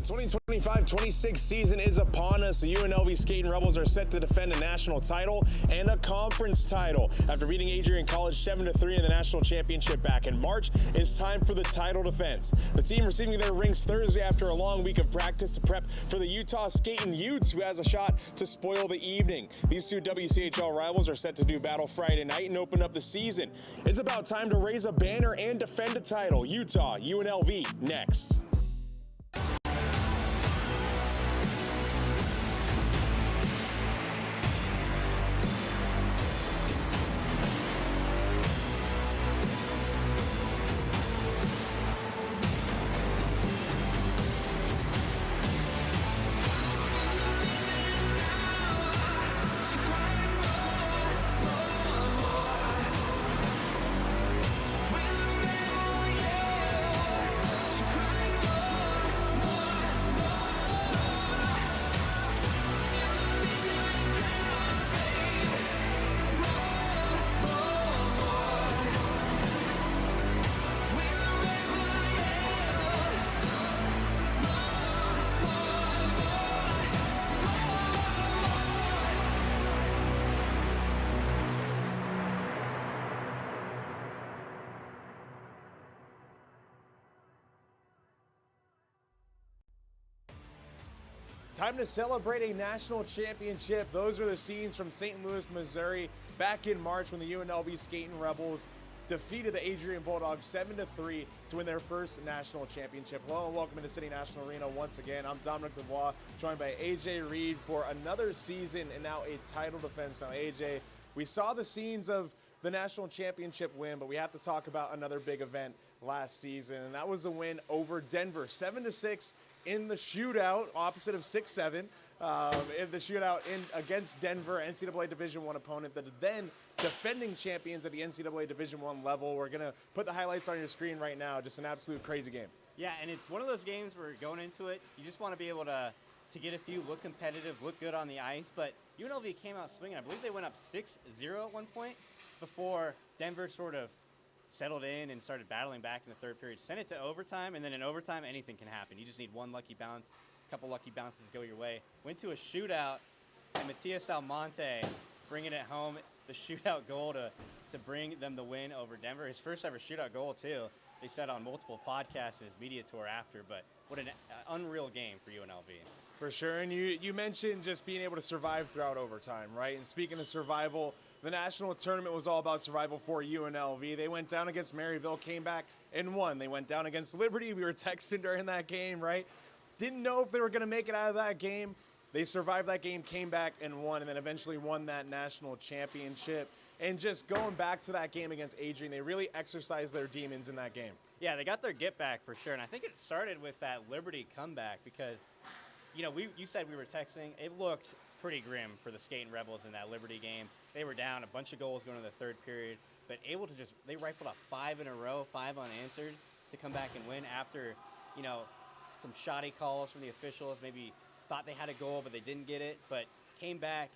The 2025-26 season is upon us. The UNLV Skating Rebels are set to defend a national title and a conference title. After beating Adrian College 7-3 in the national championship back in March, it's time for the title defense. The team receiving their rings Thursday after a long week of practice to prep for the Utah skating Utes, who has a shot to spoil the evening. These two WCHL rivals are set to do battle Friday night and open up the season. It's about time to raise a banner and defend a title. Utah, UNLV, next. Time to celebrate a national championship. Those are the scenes from St. Louis, Missouri, back in March when the UNLV Skating Rebels defeated the Adrian Bulldogs 7-3 to win their first national championship. Hello and welcome to City National Arena once again. I'm Dominic Dubois, joined by AJ Reed for another season and now a title defense. Now, AJ, we saw the scenes of the national championship win, but we have to talk about another big event last season, and that was a win over Denver, 7-6 in the shootout, opposite of 6-7, in the shootout against Denver, NCAA Division I opponent, the then defending champions at the NCAA Division I level. We're going to put the highlights on your screen right now. Just an absolute crazy game. Yeah, and it's one of those games where going into it, you just want to be able to get a few, look competitive, look good on the ice, but UNLV came out swinging. I believe they went up 6-0 at one point before Denver sort of settled in and started battling back in the third period. Sent it to overtime, and then in overtime, anything can happen. You just need one lucky bounce, a couple lucky bounces go your way. Went to a shootout, and Matias Almonte bringing it home, the shootout goal to bring them the win over Denver. His first ever shootout goal, too. They said on multiple podcasts in his media tour after, but what an unreal game for UNLV. For sure, and you mentioned just being able to survive throughout overtime, right? And speaking of survival, the national tournament was all about survival for UNLV. They went down against Maryville, came back and won. They went down against Liberty. We were texting during that game, right? Didn't know if they were going to make it out of that game. They survived that game, came back and won, and then eventually won that national championship. And just going back to that game against Adrian, they really exercised their demons in that game. Yeah, they got their get back for sure, and I think it started with that Liberty comeback because, you know, you said we were texting. It looked pretty grim for the Skating Rebels in that Liberty game. They were down a bunch of goals going to the third period, but able to they rifled off 5 in a row, 5 unanswered, to come back and win after, you know, some shoddy calls from the officials, maybe thought they had a goal, but they didn't get it, but came back,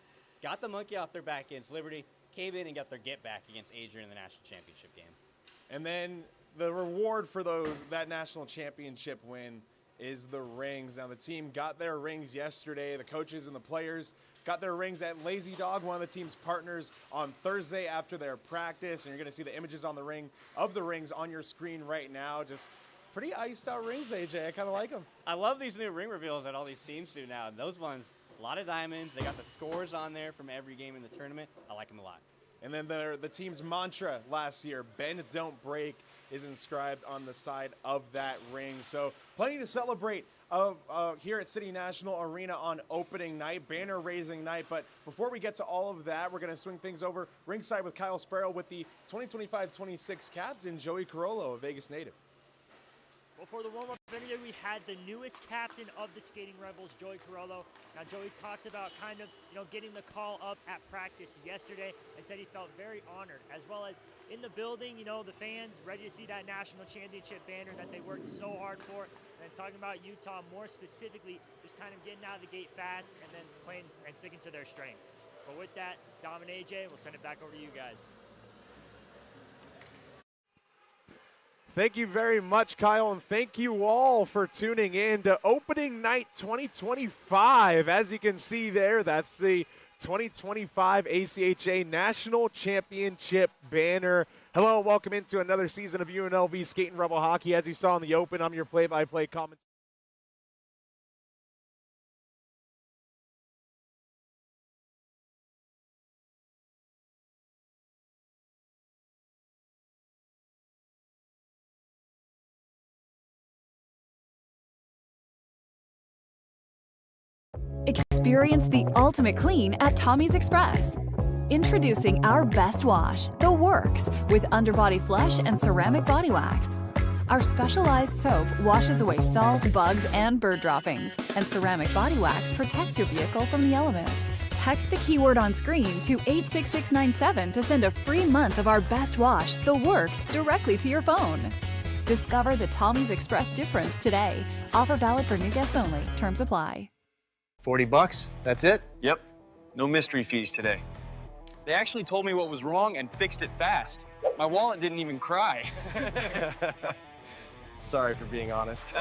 got the monkey off their back against Liberty, came in and got their get back against Adrian in the national championship game. And then the reward for that national championship win is the rings. Now, the team got their rings yesterday. The coaches and the players got their rings at Lazy Dog, one of the team's partners, on Thursday after their practice. And you're going to see the images on the rings on your screen right now. Just pretty iced out rings, AJ. I kind of like them. I love these new ring reveals that all these teams do now. And those ones, a lot of diamonds. They got the scores on there from every game in the tournament. I like them a lot. And then the team's mantra last year, bend, don't break, is inscribed on the side of that ring. So plenty to celebrate here at City National Arena on opening night, banner raising night. But before we get to all of that, we're going to swing things over ringside with Kyle Sparrow with the 2025-26 captain, Joey Carollo, a Vegas native. Well, for the warm-up video, we had the newest captain of the Skating Rebels, Joey Carollo. Now, Joey talked about kind of, getting the call up at practice yesterday and said he felt very honored, as well as in the building, the fans ready to see that national championship banner that they worked so hard for. And talking about Utah more specifically, just kind of getting out of the gate fast and then playing and sticking to their strengths. But with that, Dom and AJ, we'll send it back over to you guys. Thank you very much, Kyle, and thank you all for tuning in to Opening Night 2025. As you can see there, that's the 2025 ACHA National Championship banner. Hello, and welcome into another season of UNLV Skating Rebel Hockey. As you saw in the open, I'm your play-by-play commentator. Experience the ultimate clean at Tommy's Express. Introducing our best wash, The Works, with underbody flush and ceramic body wax. Our specialized soap washes away salt, bugs, and bird droppings, and ceramic body wax protects your vehicle from the elements. Text the keyword on screen to 86697 to send a free month of our best wash, The Works, directly to your phone. Discover the Tommy's Express difference today. Offer valid for new guests only. Terms apply. $40, that's it? Yep, no mystery fees today. They actually told me what was wrong and fixed it fast. My wallet didn't even cry. Sorry for being honest.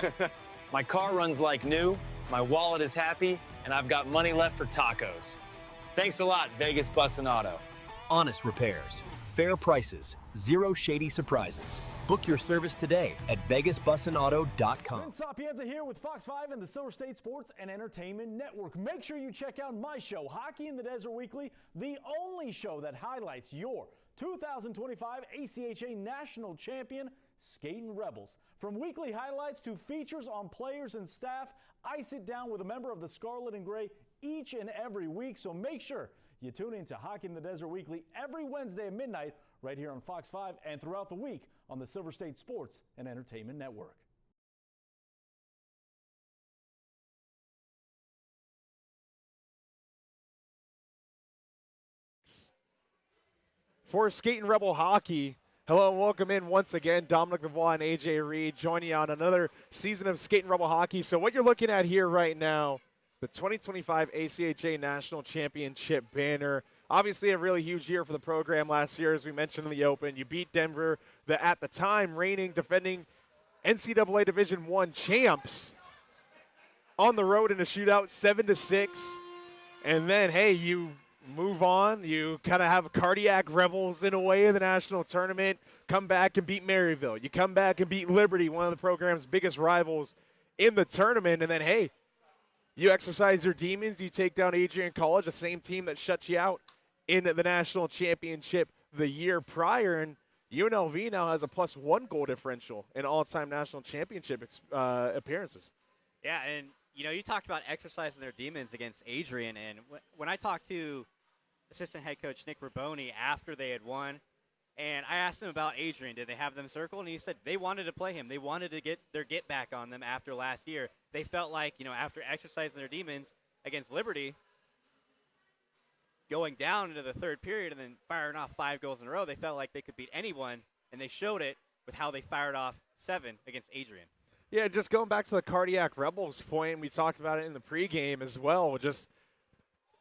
My car runs like new, my wallet is happy, and I've got money left for tacos. Thanks a lot, Vegas Bus and Auto. Honest repairs, fair prices, zero shady surprises. Book your service today at vegasbusandauto.com. Ben Sapienza here with Fox 5 and the Silver State Sports and Entertainment Network. Make sure you check out my show, Hockey in the Desert Weekly, the only show that highlights your 2025 ACHA National Champion Skating Rebels. From weekly highlights to features on players and staff, I sit down with a member of the Scarlet and Gray each and every week, so make sure you tune in to Hockey in the Desert Weekly every Wednesday at midnight right here on Fox 5 and throughout the week on the Silver State Sports and Entertainment Network. For Skating Rebel Hockey, hello and welcome in once again. Dominic Lavoie and AJ Reed joining you on another season of Skating Rebel Hockey. So what you're looking at here right now, the 2025 ACHA National Championship banner. Obviously a really huge year for the program last year, as we mentioned in the open. You beat Denver, the at the time reigning, defending NCAA Division I champs, on the road in a shootout, 7-6. And then, hey, you move on. You kind of have cardiac rebels in a way in the national tournament. Come back and beat Maryville. You come back and beat Liberty, one of the program's biggest rivals in the tournament. And then, hey, you exercise your demons. You take down Adrian College, the same team that shut you out in the national championship the year prior. And UNLV now has a +1 goal differential in all-time national championship appearances. Yeah, and you talked about exercising their demons against Adrian, and when I talked to assistant head coach Nick Raboni after they had won, and I asked him about Adrian, did they have them circled? And he said they wanted to play him. They wanted to get their get back on them after last year. They felt like, after exercising their demons against Liberty, going down into the third period and then firing off 5 goals in a row, they felt like they could beat anyone, and they showed it with how they fired off 7 against Adrian. Yeah, just going back to the cardiac rebels point, we talked about it in the pregame as well. Just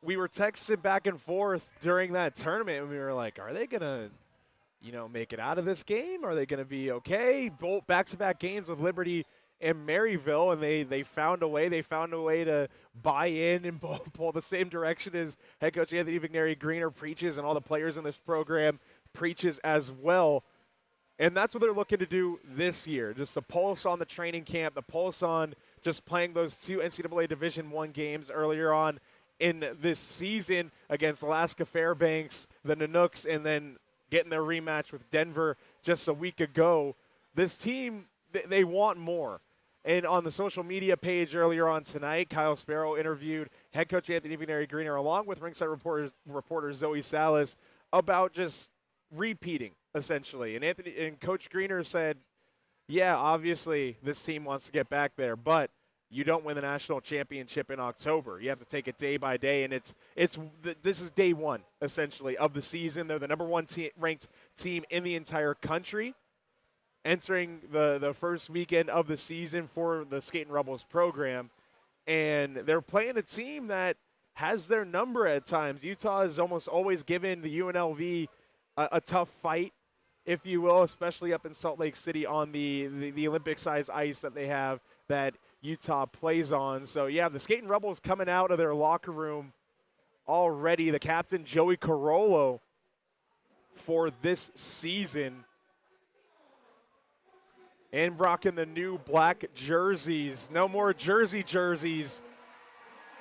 we were texting back and forth during that tournament, and we were like, are they going to, make it out of this game? Are they going to be okay? Both back-to-back games with Liberty and Maryville, and they found a way. They found a way to buy in and pull the same direction as head coach Anthony Vigneri Greener preaches, and all the players in this program preaches as well. And that's what they're looking to do this year, just the pulse on the training camp, the pulse on just playing those 2 NCAA Division I games earlier on in this season against Alaska Fairbanks, the Nanooks, and then getting their rematch with Denver just a week ago. This team, they want more. And on the social media page earlier on tonight, Kyle Sparrow interviewed head coach Anthony Vigneri Greener along with ringside reporter Zoe Salas about just repeating, essentially. And Coach Greener said, yeah, obviously this team wants to get back there, but you don't win the national championship in October. You have to take it day by day, and this is day one, essentially, of the season. They're the number 1 ranked team in the entire country, entering the first weekend of the season for the Skating Rebels program. And they're playing a team that has their number at times. Utah has almost always given the UNLV a tough fight if you will, especially up in Salt Lake City on the Olympic-sized ice that they have that Utah plays on. So, yeah, the Skating Rebels coming out of their locker room already. The captain, Joey Carollo, for this season. And rocking the new black jerseys. No more jerseys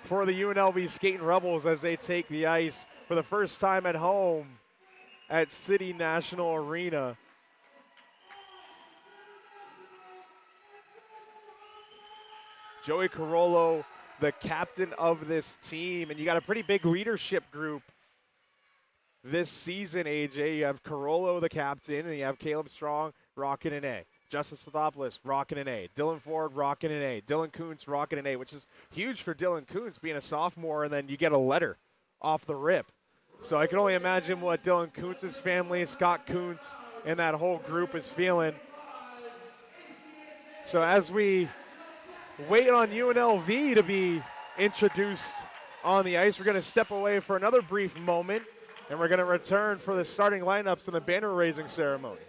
for the UNLV Skating Rebels as they take the ice for the first time at home at City National Arena. Joey Carollo, the captain of this team, and you got a pretty big leadership group this season, AJ. You have Carollo, the captain, and you have Caleb Strong rocking an A. Justin Stathopoulos rocking an A. Dylan Ford rocking an A. Dylan Kuntz rocking an A, which is huge for Dylan Kuntz being a sophomore, and then you get a letter off the rip. So I can only imagine what Dylan Kuntz's family, Scott Kuntz, and that whole group is feeling. So as we wait on UNLV to be introduced on the ice, we're going to step away for another brief moment, and we're going to return for the starting lineups and the banner raising ceremony.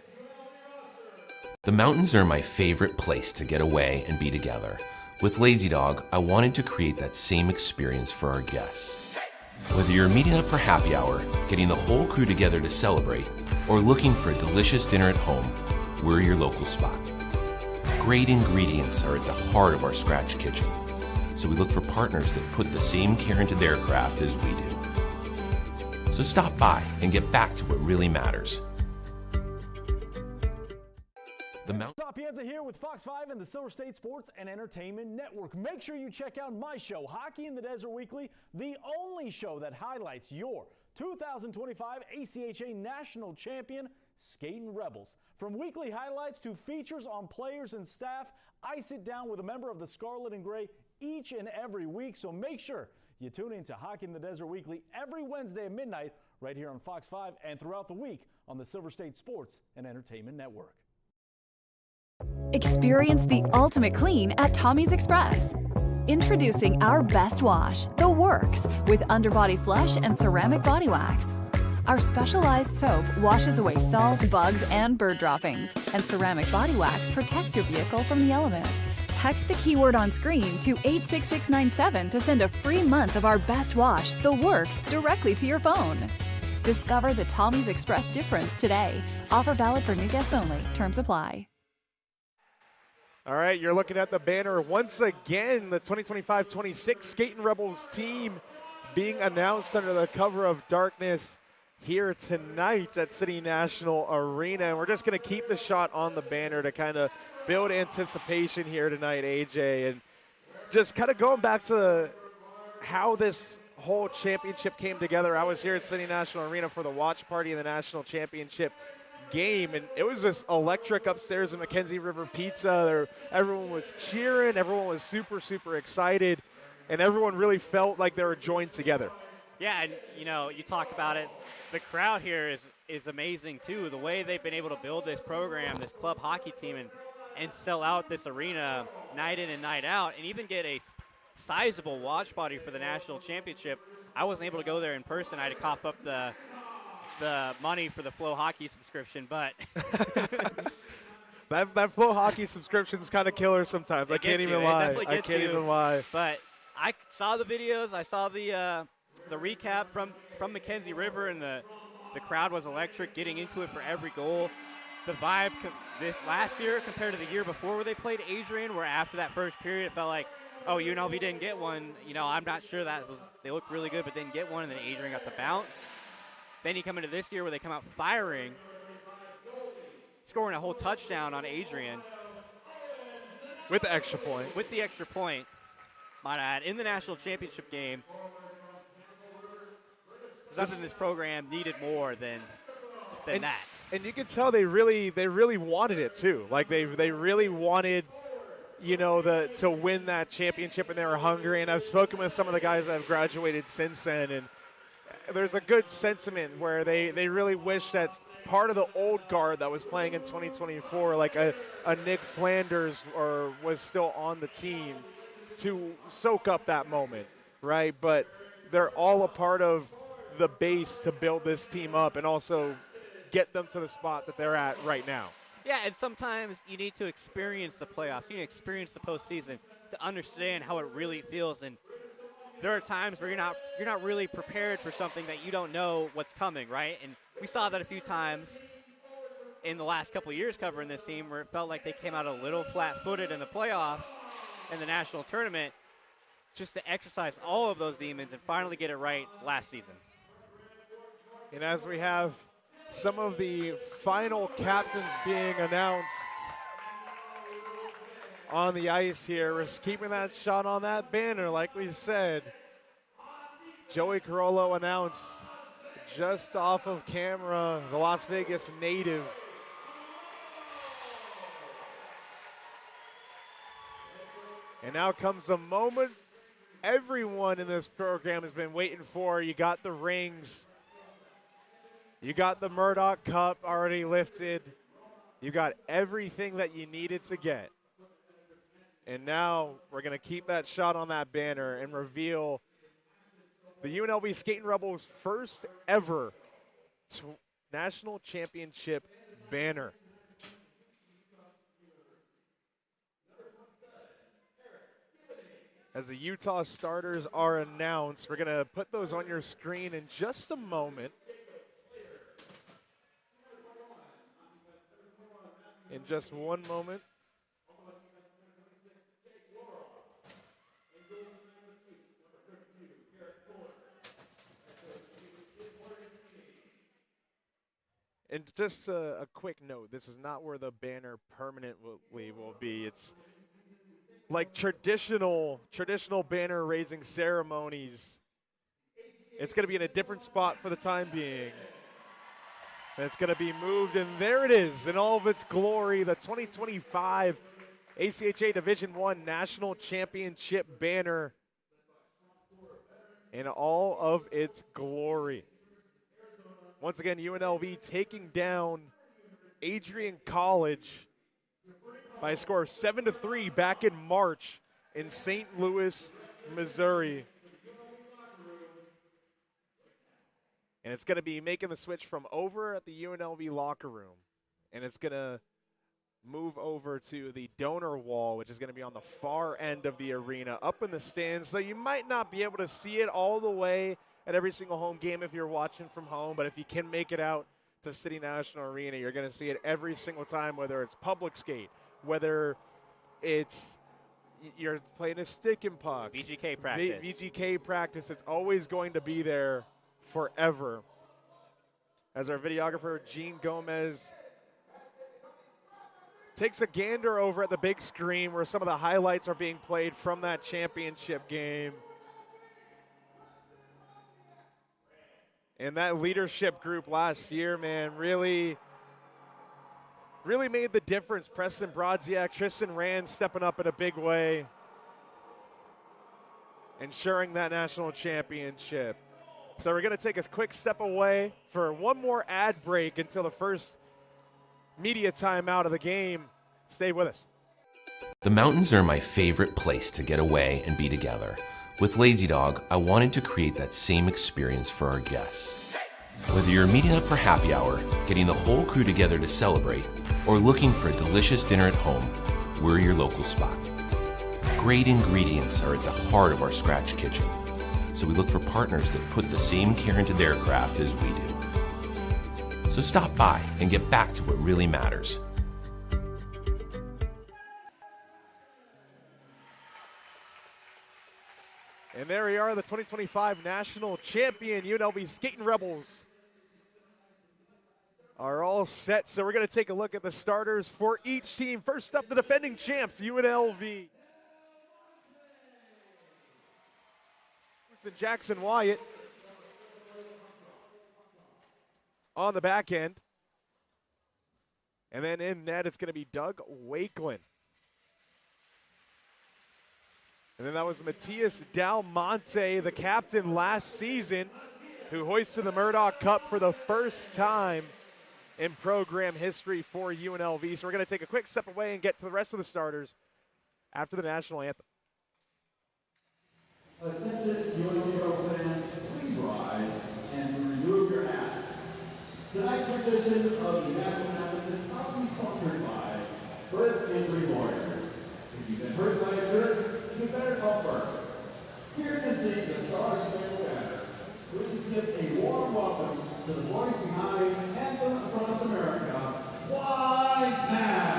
The mountains are my favorite place to get away and be together. With Lazy Dog, I wanted to create that same experience for our guests. Whether you're meeting up for happy hour, getting the whole crew together to celebrate, or looking for a delicious dinner at home, we're your local spot. Great ingredients are at the heart of our scratch kitchen, so we look for partners that put the same care into their craft as we do. So stop by and get back to what really matters. Sapienza here with Fox 5 and the Silver State Sports and Entertainment Network. Make sure you check out my show, Hockey in the Desert Weekly, the only show that highlights your 2025 ACHA National Champion Skating Rebels. From weekly highlights to features on players and staff, I sit down with a member of the Scarlet and Gray each and every week, so make sure you tune in to Hockey in the Desert Weekly every Wednesday at midnight right here on Fox 5 and throughout the week on the Silver State Sports and Entertainment Network. Experience the ultimate clean at Tommy's Express. Introducing our best wash, The Works, with underbody flush and ceramic body wax. Our specialized soap washes away salt, bugs, and bird droppings, and ceramic body wax protects your vehicle from the elements. Text the keyword on screen to 86697 to send a free month of our best wash, The Works, directly to your phone. Discover the Tommy's Express difference today. Offer valid for new guests only. Terms apply. All right, you're looking at the banner once again, the 2025-26 Skating Rebels team being announced under the cover of darkness here tonight at City National Arena. And we're just going to keep the shot on the banner to kind of build anticipation here tonight, AJ. And just kind of going back to how this whole championship came together. I was here at City National Arena for the watch party in the national championship game, and it was just electric upstairs in Mackenzie River Pizza. Everyone was cheering, everyone was super excited, and everyone really felt like they were joined together. Yeah, and you talk about it, the crowd here is amazing too. The way they've been able to build this program, this club hockey team, and sell out this arena night in and night out, and even get a sizable watch party for the national championship. I wasn't able to go there in person. I had to cough up the money for the Flow Hockey subscription, but that Flow Hockey subscription is kind of killer sometimes. I can't even lie. I can't even lie. But I saw the videos. I saw the recap from Mackenzie River, and the crowd was electric, getting into it for every goal. The vibe this last year compared to the year before where they played Adrian, where after that first period it felt like, oh, UNLV didn't get one. I'm not sure they looked really good, but didn't get one, and then Adrian got the bounce. Then you come into this year where they come out firing, scoring a whole touchdown on Adrian. With the extra point. With the extra point, might I add, in the national championship game. Something this program needed more than that. And you can tell they really wanted it too. Like they really wanted, to win that championship, and they were hungry. And I've spoken with some of the guys that have graduated since then, and there's a good sentiment where they really wish that part of the old guard that was playing in 2024, like a Nick Flanders, was still on the team to soak up that moment, right? But they're all a part of the base to build this team up and also get them to the spot that they're at right now. Yeah, and sometimes you need to experience the playoffs. You need to experience the postseason to understand how it really feels. And there are times where you're not really prepared for something that you don't know what's coming, right? And we saw that a few times in the last couple of years covering this team, where it felt like they came out a little flat-footed in the playoffs and the national tournament, just to exercise all of those demons and finally get it right last season. And as we have some of the final captains being announced on the ice here, we're just keeping that shot on that banner like we said. Joey Carollo announced just off of camera, the Las Vegas native. And now comes the moment everyone in this program has been waiting for. You got the rings. You got the Murdoch Cup already lifted. You got everything that you needed to get. And now we're going to keep that shot on that banner and reveal the UNLV Skating Rebels' first ever national championship banner. As the Utah starters are announced, we're going to put those on your screen in just a moment. In just one moment. And just a quick note, this is not where the banner permanently will be. It's like traditional banner raising ceremonies. It's going to be in a different spot for the time being. And it's going to be moved, and there it is in all of its glory, the 2025 ACHA Division I National Championship banner in all of its glory. Once again, UNLV taking down Adrian College by a score of 7-3 back in March in St. Louis, Missouri. And it's going to be making the switch from over at the UNLV locker room. And it's going to move over to the donor wall, which is going to be on the far end of the arena, up in the stands. So you might not be able to see it all the way at every single home game if you're watching from home. But if you can make it out to City National Arena, you're going to see it every single time, whether it's public skate, whether it's you're playing a stick and puck. VGK practice. VGK practice. It's always going to be there forever. As our videographer, Gene Gomez, takes a gander over at the big screen where some of the highlights are being played from that championship game. And that leadership group last year, man, really made the difference. Preston Brodziak, Tristan Rand stepping up in a big way, ensuring that national championship. So we're going to take a quick step away for one more ad break until the first media timeout of the game. Stay with us. The mountains are my favorite place to get away and be together. With Lazy Dog, I wanted to create that same experience for our guests. Whether you're meeting up for happy hour, getting the whole crew together to celebrate, or looking for a delicious dinner at home, we're your local spot. Great ingredients are at the heart of our scratch kitchen, so we look for partners that put the same care into their craft as we do. So stop by and get back to what really matters. And there we are, the 2025 national champion UNLV Skating Rebels are all set. So we're going to take a look at the starters for each team. First up, the defending champs, UNLV. It's Jackson Wyatt on the back end. And then in net, it's going to be Doug Wakeland. And then that was Matias Dalmonte, the captain last season, who hoisted the Murdoch Cup for the first time in program history for UNLV. So we're going to take a quick step away and get to the rest of the starters after the national anthem. Attention, UNLV fans, please rise and remove your hats. Tonight's rendition of the national anthem is proudly sponsored by Birth Injury Lawyers. If you've been hurt by a jerk, you better call Birth. Here to sing the Star Spangled Banner, please give a warm welcome to the voice behind Anthem Across America, White Man.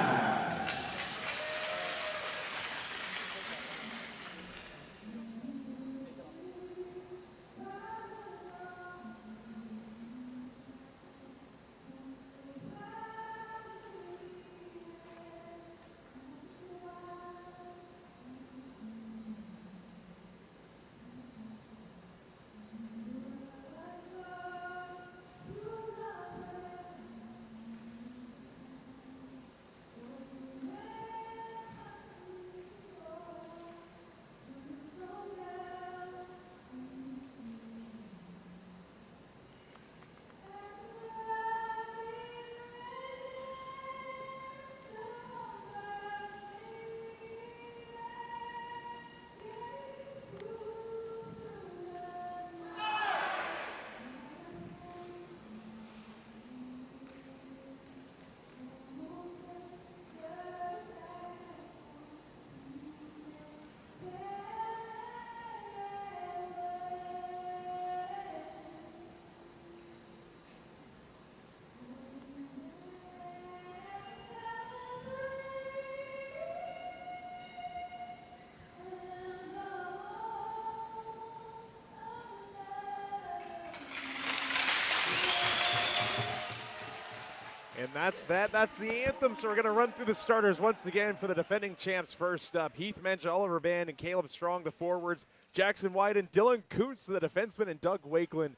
And that's that. That's the anthem. So we're going to run through the starters once again for the defending champs. First up, Heath Mensch, Oliver Band, and Caleb Strong, the forwards. Jackson White and Dylan Kuntz, the defenseman, and Doug Wakeland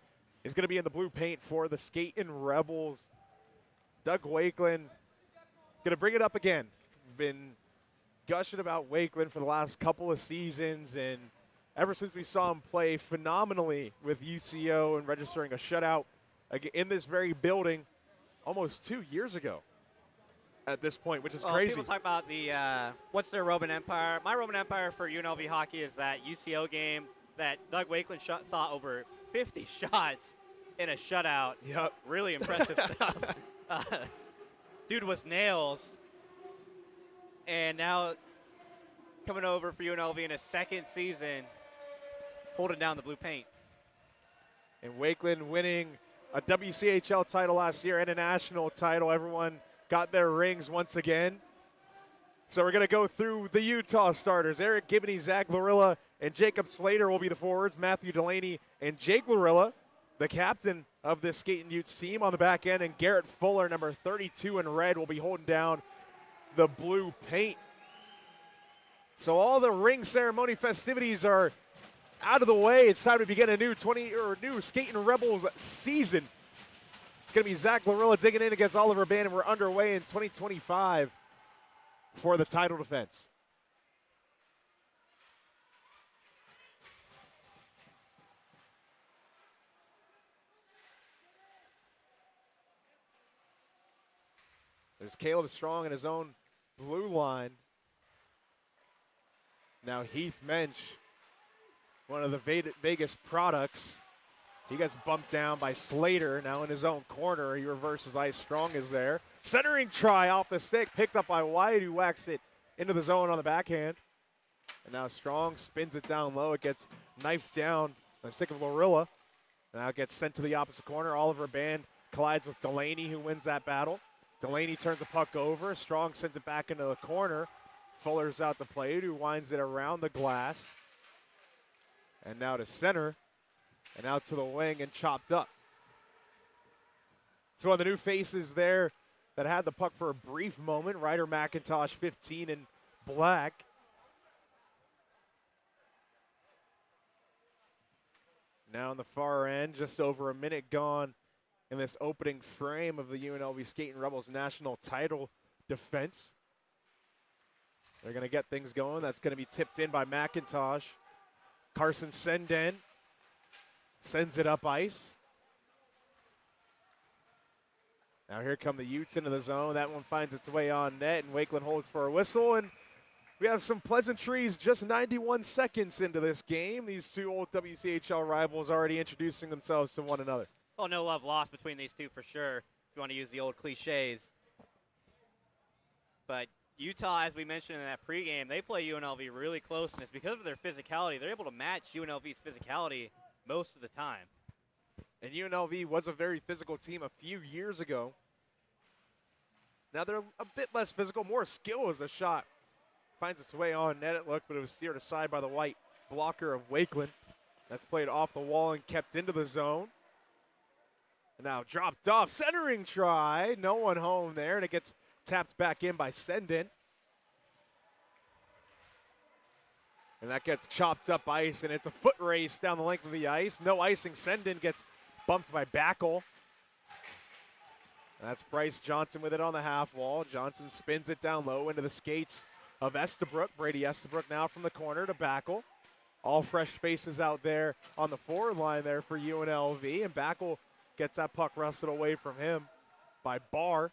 is going to be in the blue paint for the Skating Rebels. Doug Wakeland going to bring it up again. We've been gushing about Wakeland for the last couple of seasons, and ever since we saw him play phenomenally with UCO and registering a shutout in this very building almost 2 years ago at this point, which is crazy. People talk about the what's their Roman Empire. My Roman Empire for UNLV hockey is that UCO game that Doug Wakeland saw over 50 shots in a shutout. Yep. Really impressive stuff. Dude was nails. And now coming over for UNLV in his second season, holding down the blue paint. And Wakeland winning a WCHL title last year and a national title. Everyone got their rings once again. So we're going to go through the Utah starters. Eric Gibney, Zach Larilla, and Jacob Slater will be the forwards. Matthew Delaney and Jake Larilla, the captain of this Skating Utes team on the back end. And Garrett Fuller, number 32 in red, will be holding down the blue paint. So all the ring ceremony festivities are out of the way. It's time to begin a new new Skating Rebels season. It's going to be Zach Larilla digging in against Oliver Band, and we're underway in 2025 for the title defense. There's Caleb Strong in his own blue line. Now Heath Mensch, one of the Vegas products. He gets bumped down by Slater. Now in his own corner, he reverses ice. Strong is there. Centering try off the stick, picked up by White, who whacks it into the zone on the backhand. And now Strong spins it down low. It gets knifed down on the stick of Larilla. Now it gets sent to the opposite corner. Oliver Band collides with Delaney, who wins that battle. Delaney turns the puck over. Strong sends it back into the corner. Fuller's out to play it, who winds it around the glass. And now to center, and out to the wing and chopped up. So one of the new faces there that had the puck for a brief moment, Ryder McIntosh, 15 in black. Now on the far end, just over a minute gone in this opening frame of the UNLV Skating Rebels national title defense. They're going to get things going. That's going to be tipped in by McIntosh. Carson Senden sends it up ice. Now here come the Utes into the zone. That one finds its way on net, and Wakeland holds for a whistle. And we have some pleasantries just 91 seconds into this game. These two old WCHL rivals already introducing themselves to one another. Well, no love lost between these two for sure, if you want to use the old cliches. But Utah, as we mentioned in that pregame, they play UNLV really close, and it's because of their physicality. They're able to match UNLV's physicality most of the time. And UNLV was a very physical team a few years ago. Now they're a bit less physical, more skill as a shot. Finds its way on net, it looked, but it was steered aside by the white blocker of Wakeland. That's played off the wall and kept into the zone. And now dropped off, centering try. No one home there, and it gets tapped back in by Sendin. And that gets chopped up ice, and it's a foot race down the length of the ice. No icing. Sendin gets bumped by Backel. That's Bryce Johnson with it on the half wall. Johnson spins it down low into the skates of Estabrook. Brady Estabrook now from the corner to Backel. All fresh faces out there on the forward line there for UNLV. And Backel gets that puck wrestled away from him by Barr.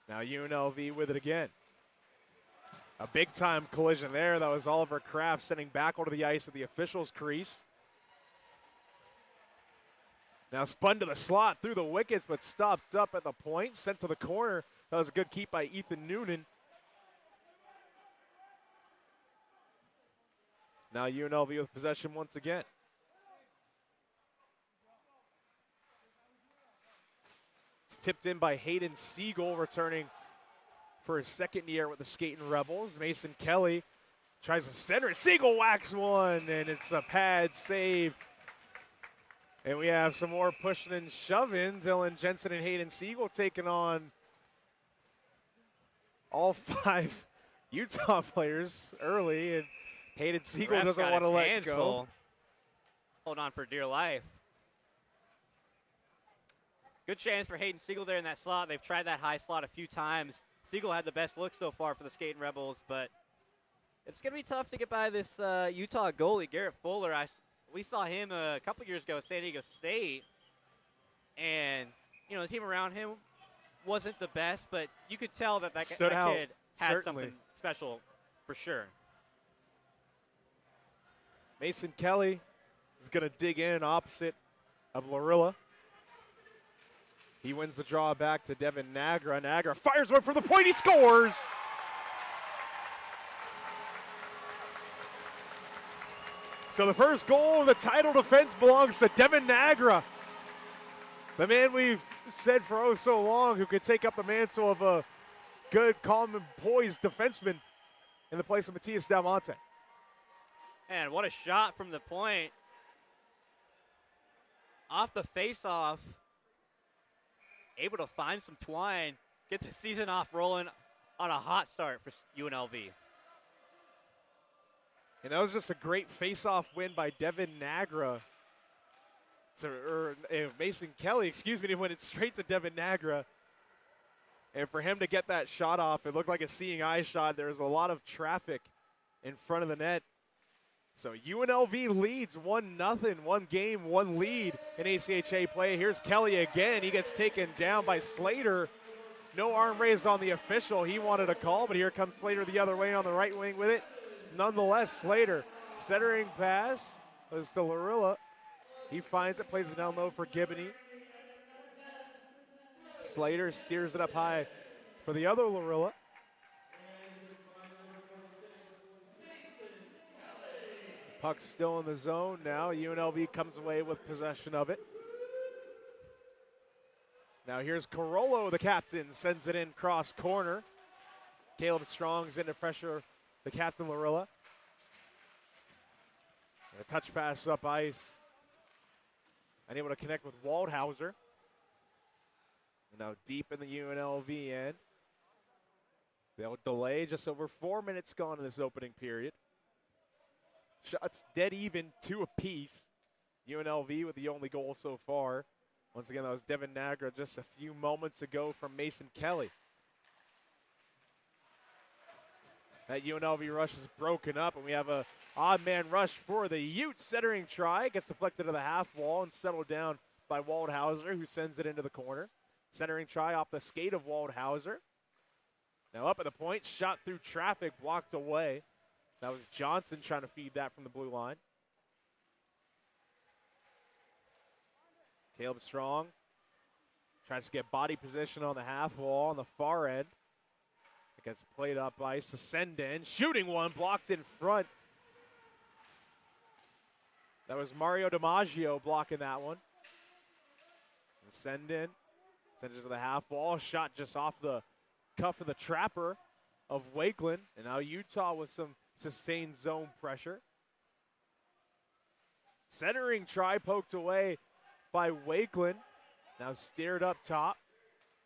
Now UNLV with it again. A big-time collision there. That was Oliver Kraft sending Backel to the ice at the officials' crease. Now spun to the slot through the wickets, but stopped up at the point. Sent to the corner. That was a good keep by Ethan Noonan. Now UNLV with possession once again. It's tipped in by Hayden Siegel, returning for his second year with the Skating Rebels. Mason Kelly tries to center it. Siegel whacks one, and it's a pad save. And we have some more pushing and shoving. Dylan Jensen and Hayden Siegel taking on all 5 Utah players early, and Hayden Siegel doesn't want to let go. Full. Hold on for dear life. Good chance for Hayden Siegel there in that slot. They've tried that high slot a few times. Siegel had the best look so far for the Skating Rebels, but it's going to be tough to get by this Utah goalie, Garrett Fuller. We saw him a couple years ago at San Diego State, and the team around him wasn't the best, but you could tell that that kid had something special for sure. Mason Kelly is going to dig in opposite of Larilla. He wins the draw back to Devin Nagra. Nagra fires one from the point. He scores. So the first goal of the title defense belongs to Devin Nagra, the man we've said for oh so long who could take up the mantle of a good, calm, and poised defenseman in the place of Matias Del Monte. And what a shot from the point. Off the face-off. Able to find some twine, get the season off rolling on a hot start for UNLV. And that was just a great face-off win by Devin Nagra. Mason Kelly, to win it straight to Devin Nagra. And for him to get that shot off, it looked like a seeing eye shot. There was a lot of traffic in front of the net. So UNLV leads 1-0, 1 game, 1 lead in ACHA play. Here's Kelly again. He gets taken down by Slater. No arm raised on the official. He wanted a call, but here comes Slater the other way on the right wing with it. Nonetheless, Slater, centering pass goes to Larilla. He finds it, plays it down low for Gibney. Slater steers it up high for the other Larilla. Puck's still in the zone now. UNLV comes away with possession of it. Now here's Carollo, the captain, sends it in cross corner. Caleb Strong's into pressure the captain Larilla. And a touch pass up ice. Unable to connect with Waldhauser. And now deep in the UNLV end. They'll delay, just over 4 minutes gone in this opening period. Shots dead even, 2 apiece. UNLV with the only goal so far. Once again, that was Devin Nagra just a few moments ago from Mason Kelly. That UNLV rush is broken up, and we have a odd man rush for the Utes. Centering try, gets deflected to the half wall and settled down by Waldhauser, who sends it into the corner. Centering try off the skate of Waldhauser. Now up at the point, shot through traffic, blocked away. That was Johnson trying to feed that from the blue line. Caleb Strong tries to get body position on the half wall on the far end. It gets played up by Senden. Shooting one, blocked in front. That was Mario DiMaggio blocking that one. And Senden sends it to the half wall. Shot just off the cuff of the trapper of Wakeland. And now Utah with some sustained zone pressure. Centering try poked away by Wakeland. Now steered up top.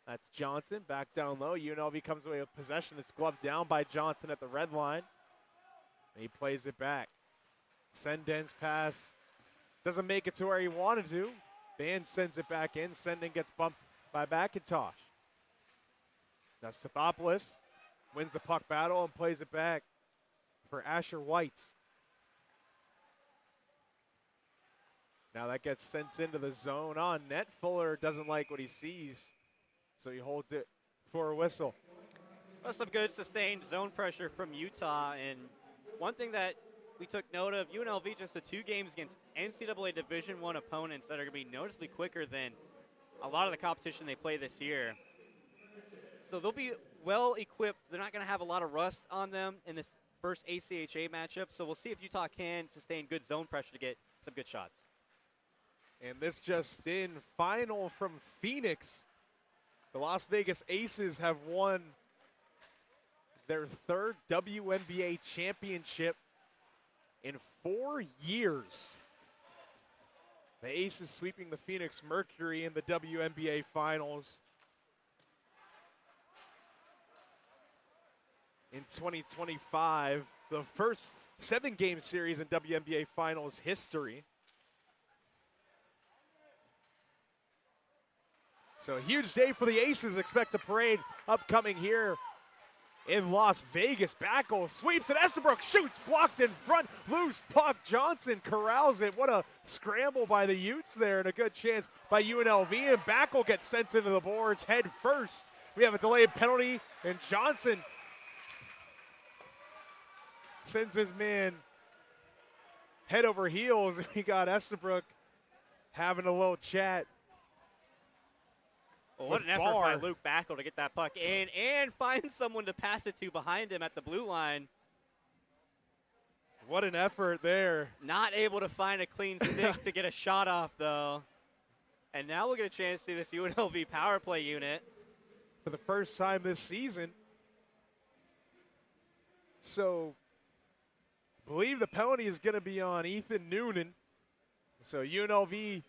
That's Johnson back down low. UNLV comes away with possession. It's gloved down by Johnson at the red line. And he plays it back. Senden's pass doesn't make it to where he wanted to. Band sends it back in. Senden gets bumped by McIntosh. Now Stathopoulos wins the puck battle and plays it back for Asher White. Now that gets sent into the zone on net. Fuller doesn't like what he sees, so he holds it for a whistle. Well, some good sustained zone pressure from Utah. And one thing that we took note of, UNLV just the 2 games against NCAA Division I opponents that are going to be noticeably quicker than a lot of the competition they play this year. So they'll be well equipped. They're not going to have a lot of rust on them in this first ACHA matchup. So we'll see if Utah can sustain good zone pressure to get some good shots. And this just in, final from Phoenix. The Las Vegas Aces have won their 3rd WNBA championship in 4 years. The Aces sweeping the Phoenix Mercury in the WNBA finals. In 2025, the first 7-game series in WNBA finals history. So a huge day for the Aces. Expect a parade upcoming here in Las Vegas. Backel sweeps it. Estabrook shoots, blocked in front. Loose puck. Johnson corrals it. What a scramble by the Utes there, and a good chance by UNLV. And Backel gets sent into the boards head first. We have a delayed penalty, and Johnson sends his man head over heels. We got Estabrook having a little chat. Well, what an effort by Luke Backel to get that puck in and find someone to pass it to behind him at the blue line. What an effort there. Not able to find a clean stick to get a shot off, though. And now we'll get a chance to see this UNLV power play unit. For the first time this season. So, I believe the penalty is going to be on Ethan Noonan. So UNLV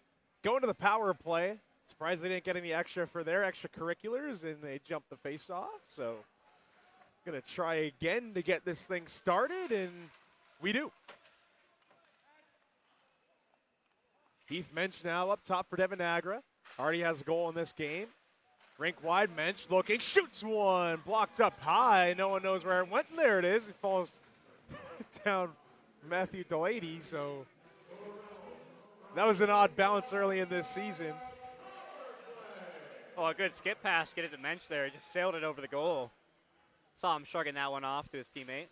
going to the power play. Surprised they didn't get any extra for their extracurriculars, and they jumped the face-off. So, going to try again to get this thing started, and we do. Heath Mensch now up top for Devin Agra. Already has a goal in this game. Rink wide, Mensch looking, shoots one, blocked up high. No one knows where it went, and there it is. It falls down Matthew Delaney, so that was an odd bounce early in this season. Oh, a good skip pass, get it to Mensch there. He just sailed it over the goal. Saw him shrugging that one off to his teammate. It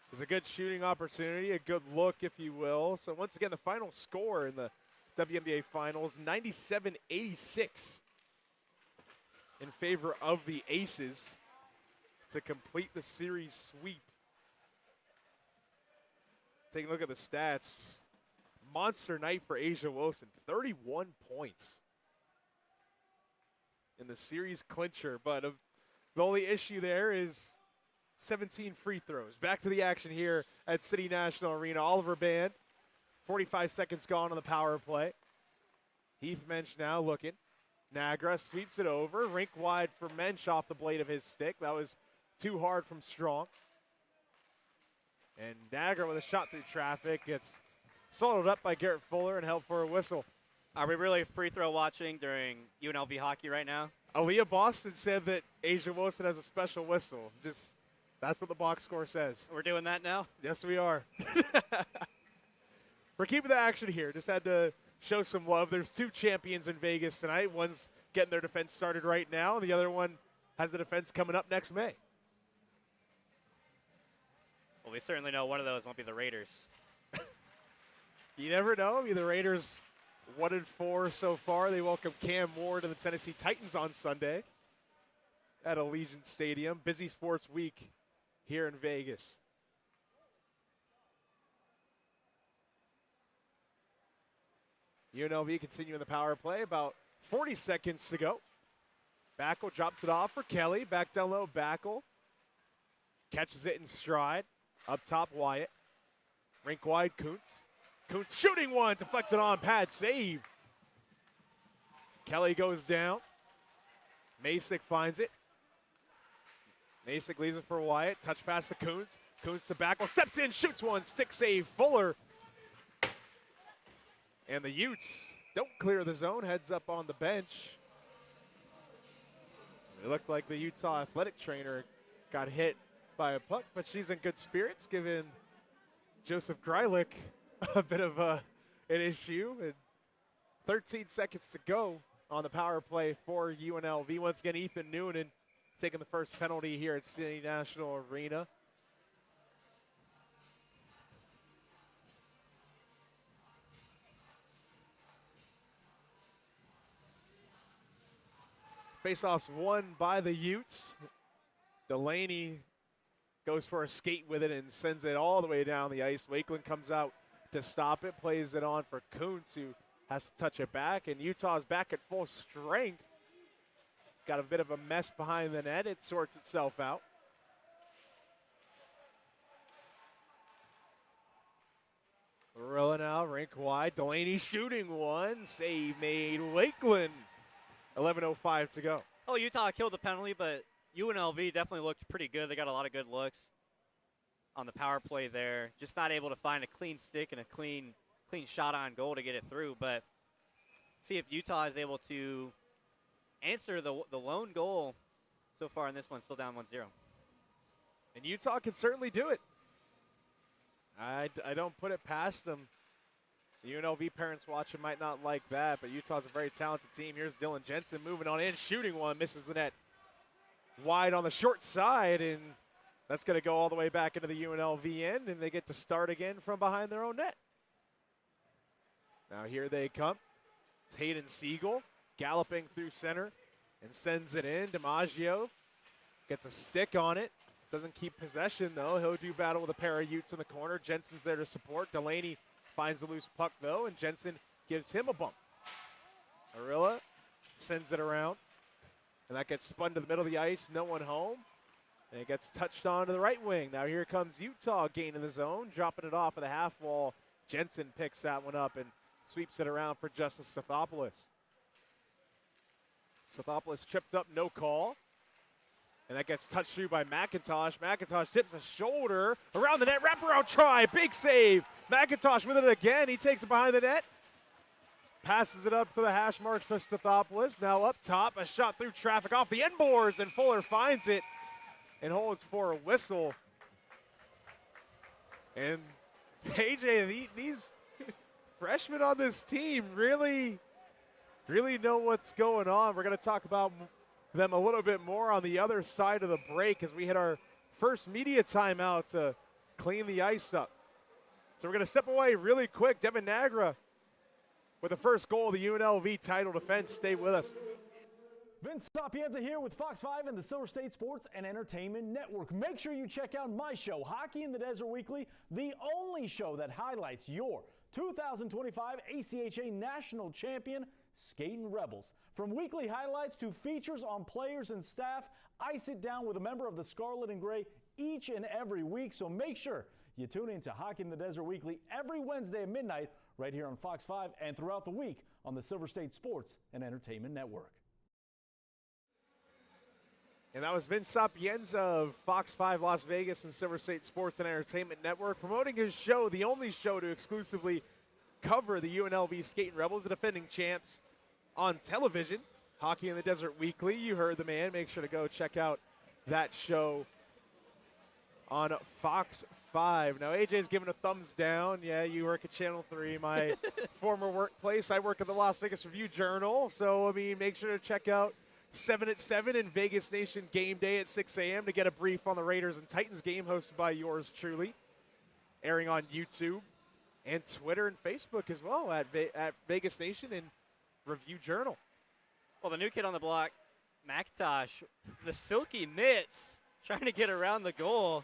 was a good shooting opportunity, a good look, if you will. So once again, the final score in the WNBA Finals, 97-86 in favor of the Aces to complete the series sweep. Take a look at the stats. Just monster night for Asia Wilson, 31 points in the series clincher, but the only issue there is 17 free throws. Back to the action here at City National Arena. Oliver Band, 45 seconds gone on the power play. Heath Mensch now looking. Nagra sweeps it over. Rink wide for Mensch off the blade of his stick. That was too hard from Strong. And Nagra with a shot through traffic gets swallowed up by Garrett Fuller and held for a whistle. Are we really free throw watching during UNLV hockey right now? Aaliyah Boston said that Asia Wilson has a special whistle. Just that's what the box score says. We're doing that now? Yes, we are. We're keeping the action here. Just had to show some love. There's 2 champions in Vegas tonight. One's getting their defense started right now, and the other one has the defense coming up next May. Well, we certainly know one of those won't be the Raiders. You never know. The Raiders 1-4 so far. They welcome Cam Ward and the Tennessee Titans on Sunday at Allegiant Stadium. Busy sports week here in Vegas. UNLV continuing the power play. About 40 seconds to go. Backel drops it off for Kelly. Back down low, Backel. Catches it in stride. Up top, Wyatt. Rink wide, Kuntz. Kuntz shooting one. Deflects it on. Pad save. Kelly goes down. Masick finds it. Masick leaves it for Wyatt. Touch pass to Kuntz. Kuntz to Backel. Steps in, shoots one. Stick save. Fuller. And the Utes don't clear the zone. Heads up on the bench. It looked like the Utah athletic trainer got hit by a puck, but she's in good spirits, giving Joseph Greilich a bit of an issue. And 13 seconds to go on the power play for UNLV. Once again, Ethan Noonan taking the first penalty here at City National Arena. Faceoffs won by the Utes. Delaney goes for a skate with it and sends it all the way down the ice. Wakeland comes out to stop it, plays it on for Kuntz, who has to touch it back, and Utah's back at full strength. Got a bit of a mess behind the net. It sorts itself out. Barilla now, rink wide. Delaney shooting one. Save made. Wakeland. 11:05 to go. Oh, Utah killed the penalty, but UNLV definitely looked pretty good. They got a lot of good looks on the power play there. Just not able to find a clean stick and a clean shot on goal to get it through. But see if Utah is able to answer the lone goal so far in this one, still down 1-0. And Utah can certainly do it. I don't put it past them. The UNLV parents watching might not like that, but Utah's a very talented team. Here's Dylan Jensen moving on in, shooting one, misses the net wide on the short side, and that's going to go all the way back into the UNLV end, and they get to start again from behind their own net. Now here they come. It's Hayden Siegel galloping through center and sends it in. DiMaggio gets a stick on it. Doesn't keep possession, though. He'll do battle with a pair of Utes in the corner. Jensen's there to support. Delaney finds the loose puck, though, and Jensen gives him a bump. Arilla sends it around, and that gets spun to the middle of the ice. No one home, and it gets touched on to the right wing. Now here comes Utah gaining the zone, dropping it off of the half wall. Jensen picks that one up and sweeps it around for Justice Stathopoulos. Stathopoulos tripped up, no call. And that gets touched through by McIntosh. McIntosh tips a shoulder around the net. Wraparound try. Big save. McIntosh with it again. He takes it behind the net. Passes it up to the hash marks for Stathopoulos. Now up top. A shot through traffic off the end boards. And Fuller finds it and holds for a whistle. And AJ, these freshmen on this team really know what's going on. We're going to talk about them a little bit more on the other side of the break as we hit our first media timeout to clean the ice up. So we're going to step away really quick. Devin Nagra with the first goal of the UNLV title defense. Stay with us. Vince Sapienza here with Fox 5 and the Silver State Sports and Entertainment Network. Make sure you check out my show, Hockey in the Desert Weekly, the only show that highlights your 2025 ACHA National Champion Skating Rebels. From weekly highlights to features on players and staff, I sit down with a member of the Scarlet and Gray each and every week, so make sure you tune in to Hockey in the Desert Weekly every Wednesday at midnight right here on Fox 5 and throughout the week on the Silver State Sports and Entertainment Network. And that was Vince Sapienza of Fox 5 Las Vegas and Silver State Sports and Entertainment Network promoting his show, the only show to exclusively cover the UNLV Skating Rebels, the defending champs, on television. Hockey in the Desert Weekly. You heard the man. Make sure to go check out that show on Fox 5. Now, AJ's giving a thumbs down. Yeah, you work at Channel 3, my former workplace. I work at the Las Vegas Review-Journal. So, I mean, make sure to check out 7 at 7 and Vegas Nation Game Day at 6 a.m. to get a brief on the Raiders and Titans game hosted by yours truly, airing on YouTube and Twitter and Facebook as well at Vegas Nation and Review Journal. Well, the new kid on the block, McIntosh, the silky mitts, trying to get around the goal.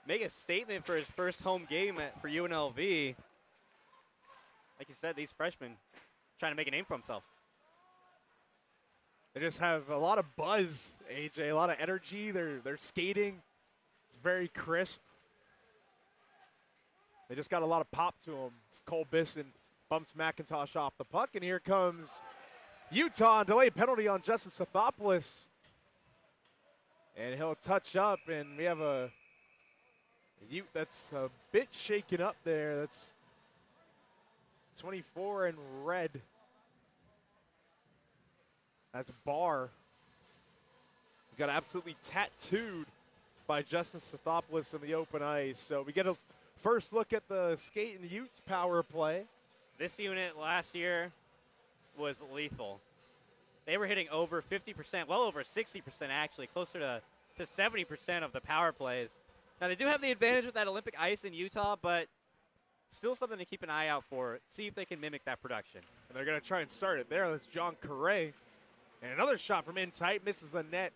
Make a statement for his first home game for UNLV. Like you said, these freshmen trying to make a name for himself. They just have a lot of buzz, AJ, a lot of energy. They're skating. It's very crisp. They just got a lot of pop to them. Cole Bisson bumps McIntosh off the puck, and here comes Utah on delay penalty on Justice Sathopoulos. And he'll touch up, and we have a Ute that's a bit shaken up there. That's 24 in red. That's Barr. He got absolutely tattooed by Justice Sathopoulos in the open ice. So we get a first look at the skate and Utes power play. This unit last year was lethal. They were hitting over 50%, well over 60% actually, closer to 70% of the power plays. Now they do have the advantage with that Olympic ice in Utah, but still something to keep an eye out for. See if they can mimic that production. And they're going to try and start it there. That's John Correa. And another shot from in tight, misses a net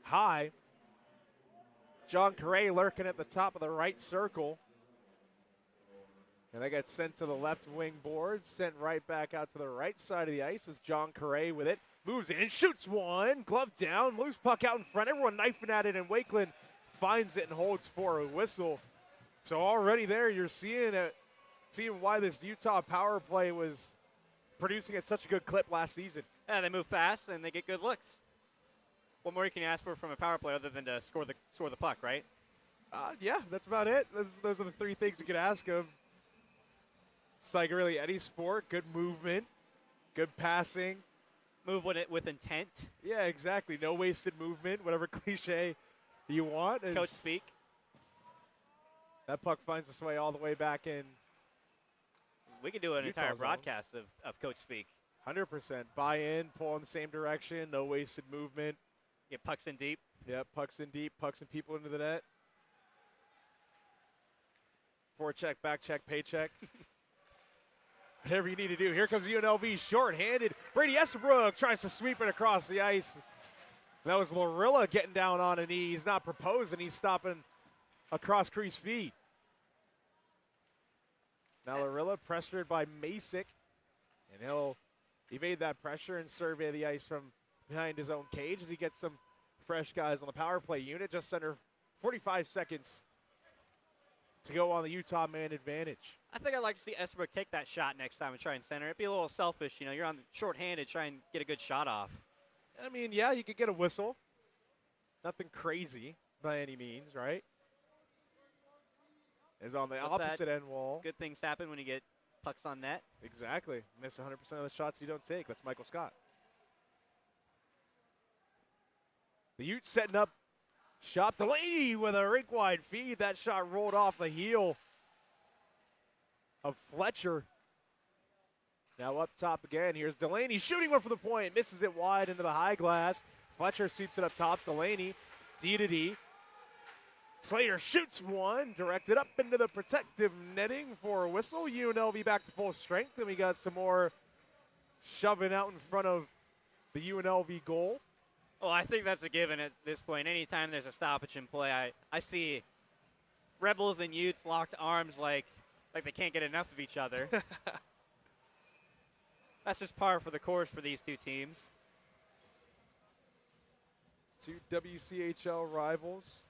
high. John Correa lurking at the top of the right circle. And they get sent to the left wing board, sent right back out to the right side of the ice as John Correa with it. Moves in, shoots one, glove down, loose puck out in front. Everyone knifing at it, and Wakeland finds it and holds for a whistle. So already there, you're seeing why this Utah power play was producing at such a good clip last season. Yeah, they move fast and they get good looks. What more can you ask for from a power play other than to score the puck, right? Yeah, that's about it. Those are the three things you could ask of. It's like really any sport. Good movement, good passing. Move with intent. Yeah, exactly. No wasted movement, whatever cliche you want. Coach speak. That puck finds its way all the way back in. We could do an Utah entire zone. broadcast of Coach speak. 100%. Buy in, pull in the same direction, no wasted movement. Get pucks in deep. Yep, pucks in deep, pucks and people into the net. Forecheck, back check, paycheck. Whatever you need to do. Here comes UNLV short-handed. Brady Estabrook tries to sweep it across the ice. That was Lorilla getting down on a knee. He's not proposing. He's stopping across crease feet. Now Lorilla pressured by Masick. And he'll evade that pressure and survey the ice from behind his own cage as he gets some fresh guys on the power play unit. Just under 45 seconds to go on the Utah man advantage. I think I'd like to see Estabrook take that shot next time and try and center. It'd be a little selfish, you know. You're on short-handed, try and get a good shot off. I mean, yeah, you could get a whistle. Nothing crazy by any means, right? Is on the opposite end wall. Good things happen when you get pucks on net. Exactly. Miss 100% of the shots you don't take. That's Michael Scott. The Utes setting up shot. Delaney with a rink-wide feed. That shot rolled off the heel of Fletcher. Now up top again. Here's Delaney shooting one for the point. Misses it wide into the high glass. Fletcher sweeps it up top. Delaney, D to D. Slater shoots one, directed up into the protective netting for a whistle. UNLV back to full strength, and we got some more shoving out in front of the UNLV goal. Well, I think that's a given at this point. Anytime there's a stoppage in play, I see Rebels and Utes locked arms like they can't get enough of each other. That's just par for the course for these two teams. Two WCHL rivals.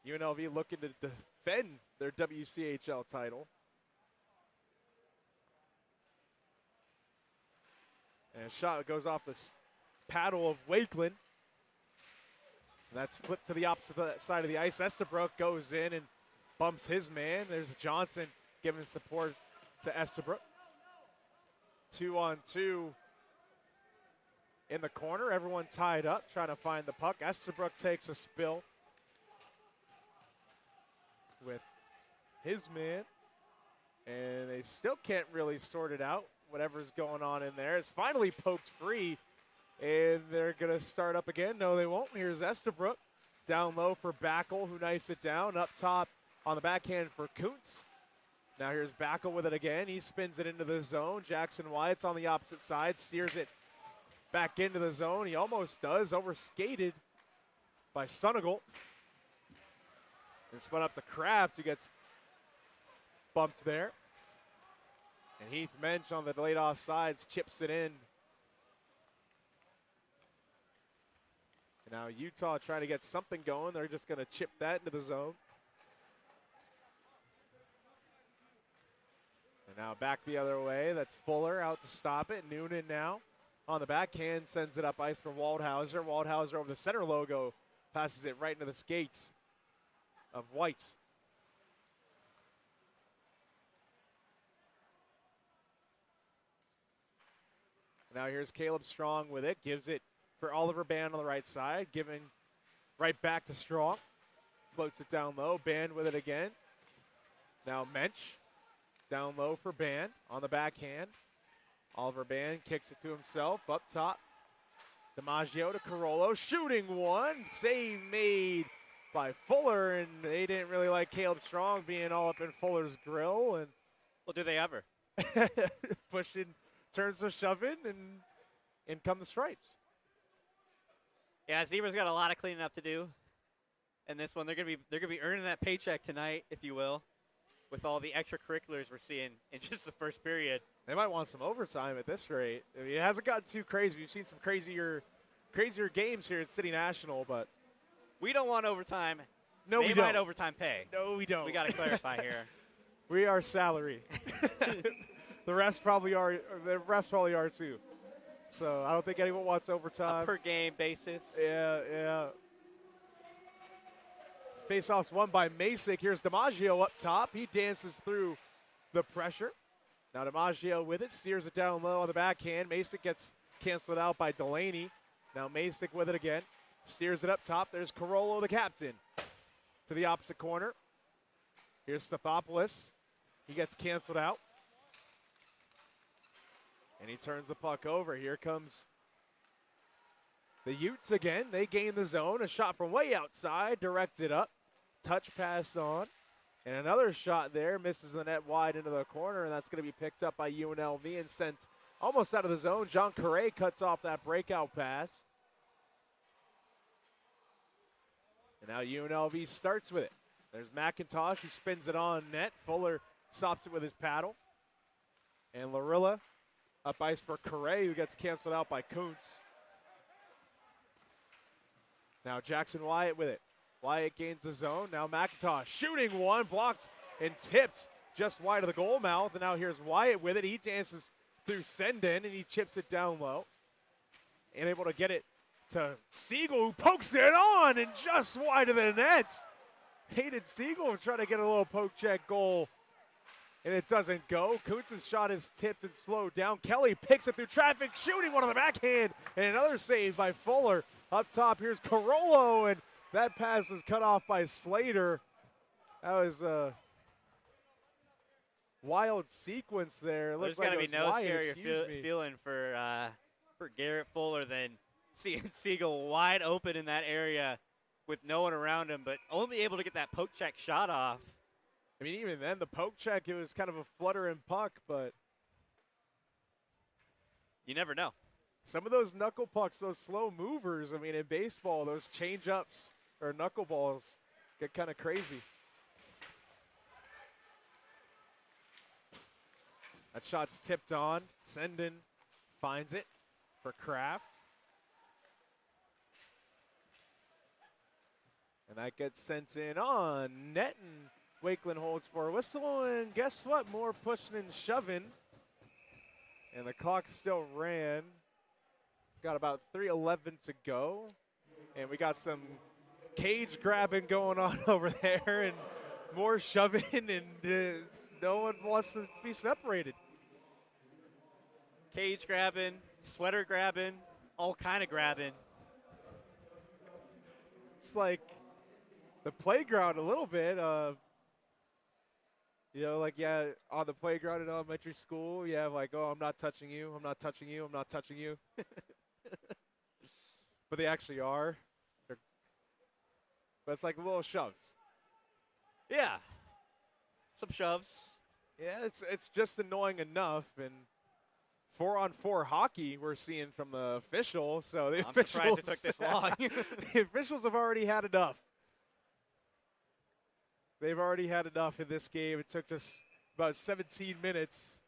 UNLV looking to defend their WCHL title. And a shot goes off the paddle of Wakeland. That's flipped to the opposite side of the ice. Estabrook goes in and bumps his man. There's Johnson giving support to Estabrook. 2-on-2 in the corner. Everyone tied up, trying to find the puck. Estabrook takes a spill with his man. And they still can't really sort it out. Whatever's going on in there. It's finally poked free. And they're going to start up again. No, they won't. Here's Estabrook. Down low for Backel, who knifes it down. Up top on the backhand for Kuntz. Now here's Backel with it again. He spins it into the zone. Jackson Wyatt's on the opposite side, steers it back into the zone. He almost does, overskated by Sunigal. And spun up to Kraft, who gets bumped there. And Heath Mensch on the delayed offsides chips it in. And now Utah trying to get something going. They're just going to chip that into the zone. And now back the other way. That's Fuller out to stop it. Noonan now on the backhand sends it up ice for Waldhauser. Waldhauser over the center logo passes it right into the skates of Whites. Now here's Caleb Strong with it. Gives it for Oliver Band on the right side. Giving right back to Strong. Floats it down low. Band with it again. Now Mensch. Down low for Band on the backhand. Oliver Band kicks it to himself up top. DiMaggio to Carollo. Shooting one. Save made by Fuller. And they didn't really like Caleb Strong being all up in Fuller's grill. And well, do they ever? pushing, turns to shoving, and in come the stripes. Yeah, Zebra's got a lot of cleaning up to do. And this one, they're gonna be earning that paycheck tonight, if you will, with all the extracurriculars we're seeing in just the first period. They might want some overtime at this rate. I mean, it hasn't gotten too crazy. We've seen some crazier games here at City National, but we don't want overtime. No, we don't. They might overtime pay. No, we don't. We got to clarify here. We are salary. The refs probably are. The refs probably are too. So I don't think anyone wants overtime. A per game basis. Yeah. Face-offs won by Masick. Here's DiMaggio up top. He dances through the pressure. Now DiMaggio with it, steers it down low on the backhand. Masick gets canceled out by Delaney. Now Masick with it again. Steers it up top. There's Carollo, the captain, to the opposite corner. Here's Stathopoulos. He gets canceled out. And he turns the puck over. Here comes the Utes again. They gain the zone. A shot from way outside, directed up. Touch pass on. And another shot there. Misses the net wide into the corner, and that's going to be picked up by UNLV and sent almost out of the zone. John Correa cuts off that breakout pass. And now UNLV starts with it. There's McIntosh who spins it on net. Fuller stops it with his paddle. And Larilla up ice for Correa, who gets canceled out by Kuntz. Now Jackson Wyatt with it. Wyatt gains the zone. Now McIntosh shooting one, blocked and tipped just wide of the goal mouth. And now here's Wyatt with it. He dances through Senden, and he chips it down low. And able to get it to Siegel, who pokes it on and just wide of the net. Hayden Siegel trying to get a little poke check goal, and it doesn't go. Kuntz's shot is tipped and slowed down. Kelly picks it through traffic, shooting one on the backhand, and another save by Fuller. Up top, here's Carollo, and that pass is cut off by Slater. That was a wild sequence there. It There's looks got to like be no Wyatt, scarier feeling for Garrett Fuller than seeing Siegel wide open in that area with no one around him, but only able to get that poke check shot off. I mean, even then, the poke check, it was kind of a fluttering puck, but you never know. Some of those knuckle pucks, those slow movers, I mean, in baseball, those change-ups or knuckleballs get kind of crazy. That shot's tipped on. Senden finds it for Kraft. And that gets sent in on net, and Wakeland holds for a whistle, and guess what? More pushing and shoving. And the clock still ran. Got about 3:11 to go. And we got some cage grabbing going on over there, and more shoving, and no one wants to be separated. Cage grabbing, sweater grabbing, all kind of grabbing. It's like the playground a little bit. You know, like, yeah, on the playground in elementary school, you have like, oh, I'm not touching you, I'm not touching you, I'm not touching you. But they actually are. but it's like little shoves. Yeah. Some shoves. Yeah, it's just annoying enough. And 4-on-4 hockey we're seeing from the official. So the I'm officials, surprised it took this long. the officials have already had enough. They've already had enough in this game. It took just about 17 minutes.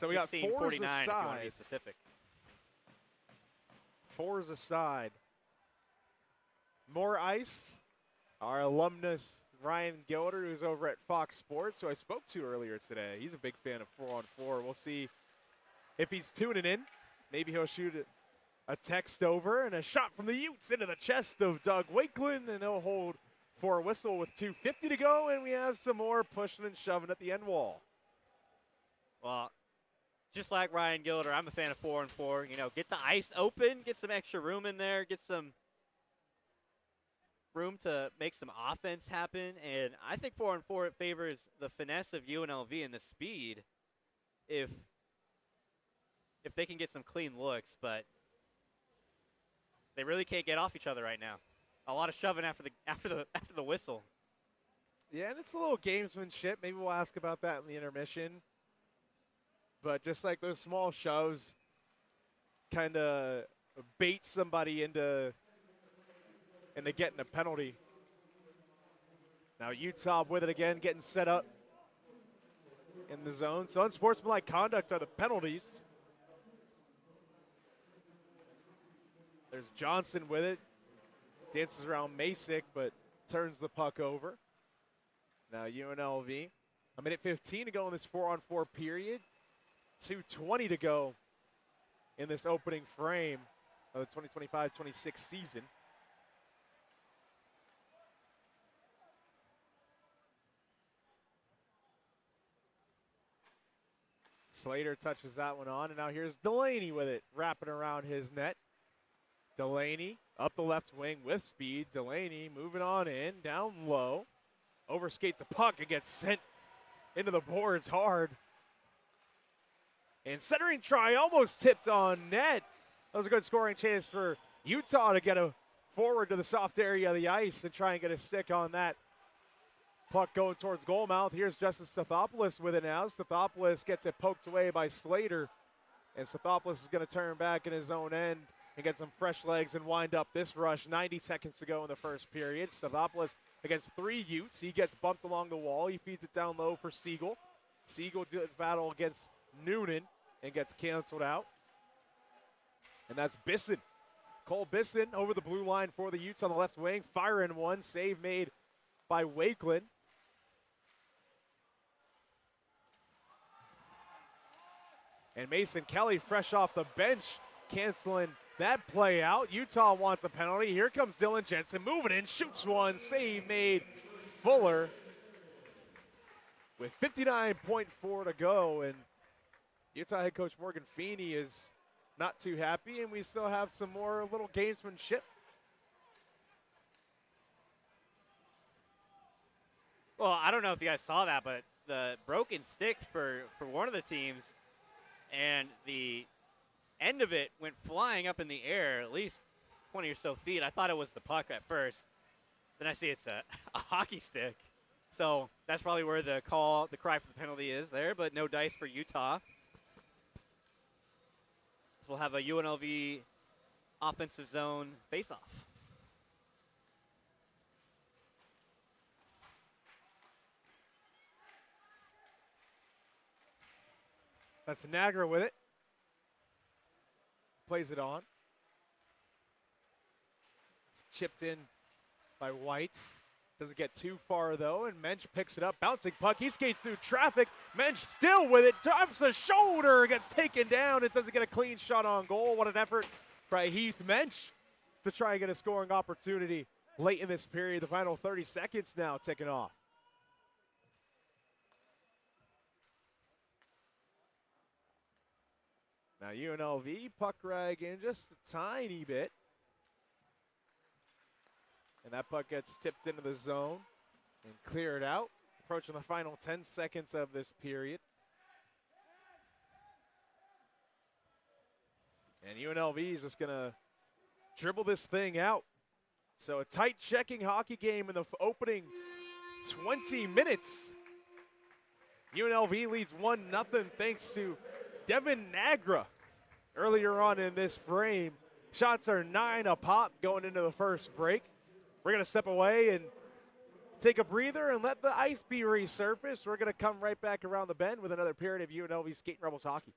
So we got 4s 16:49 if you want to be aside. specific. 4s aside. More ice. Our alumnus, Ryan Gilder, who's over at Fox Sports, who I spoke to earlier today. He's a big fan of 4-on-4. We'll see if he's tuning in. Maybe he'll shoot a text over and a shot from the Utes into the chest of Doug Wakeland, and he'll hold for a whistle with 2:50 to go, and we have some more pushing and shoving at the end wall. Well, just like Ryan Gilder, I'm a fan of 4-on-4. You know, get the ice open, get some extra room in there, get some room to make some offense happen. And I think 4-on-4 favors the finesse of UNLV and the speed if they can get some clean looks, but they really can't get off each other right now. A lot of shoving after the whistle. Yeah, and it's a little gamesmanship. Maybe we'll ask about that in the intermission. But just like those small shoves kind of bait somebody into getting a penalty. Now Utah with it again, getting set up in the zone. So unsportsmanlike conduct are the penalties. There's Johnson with it. Dances around Masick, but turns the puck over. Now UNLV. A minute 15 to go in this 4-on-4 period. 2:20 to go in this opening frame of the 2025-26 season. Slater touches that one on, and now here's Delaney with it, wrapping around his net. Delaney up the left wing with speed. Delaney moving on in, down low. Overskates the puck and gets sent into the boards hard. And centering try almost tipped on net. That was a good scoring chance for Utah to get a forward to the soft area of the ice and try and get a stick on that. Puck going towards goal mouth. Here's Justin Stathopoulos with it now. Stathopoulos gets it poked away by Slater. And Stathopoulos is going to turn back in his own end and get some fresh legs and wind up this rush. 90 seconds to go in the first period. Stathopoulos against 3 Utes. He gets bumped along the wall. He feeds it down low for Siegel. Siegel does battle against Noonan and gets canceled out. And that's Bisson. Cole Bisson over the blue line for the Utes on the left wing. Firing one. Save made by Wakeland. And Mason Kelly, fresh off the bench, canceling that play out. Utah wants a penalty. Here comes Dylan Jensen moving in, shoots one. Save made Fuller with 59.4 to go. And Utah head coach Morgan Feeney is not too happy, and we still have some more little gamesmanship. Well, I don't know if you guys saw that, but the broken stick for one of the teams, and the end of it went flying up in the air, at least 20 or so feet. I thought it was the puck at first. Then I see it's a hockey stick. So that's probably where the cry for the penalty is there, but no dice for Utah. So we'll have a UNLV offensive zone face-off. That's Niagara with it. Plays it on. It's chipped in by White. Doesn't get too far, though, and Mensch picks it up. Bouncing puck. He skates through traffic. Mensch still with it. Drops the shoulder. Gets taken down. It doesn't get a clean shot on goal. What an effort by Heath Mensch to try and get a scoring opportunity late in this period. The final 30 seconds now ticking off. Now UNLV puck drag in just a tiny bit. And that puck gets tipped into the zone and cleared out. Approaching the final 10 seconds of this period. And UNLV is just going to dribble this thing out. So a tight checking hockey game in the opening 20 minutes. UNLV leads 1-0 thanks to Devin Nagra earlier on in this frame. Shots are 9 a pop going into the first break. We're going to step away and take a breather and let the ice be resurfaced. We're going to come right back around the bend with another period of UNLV Skating Rebels hockey.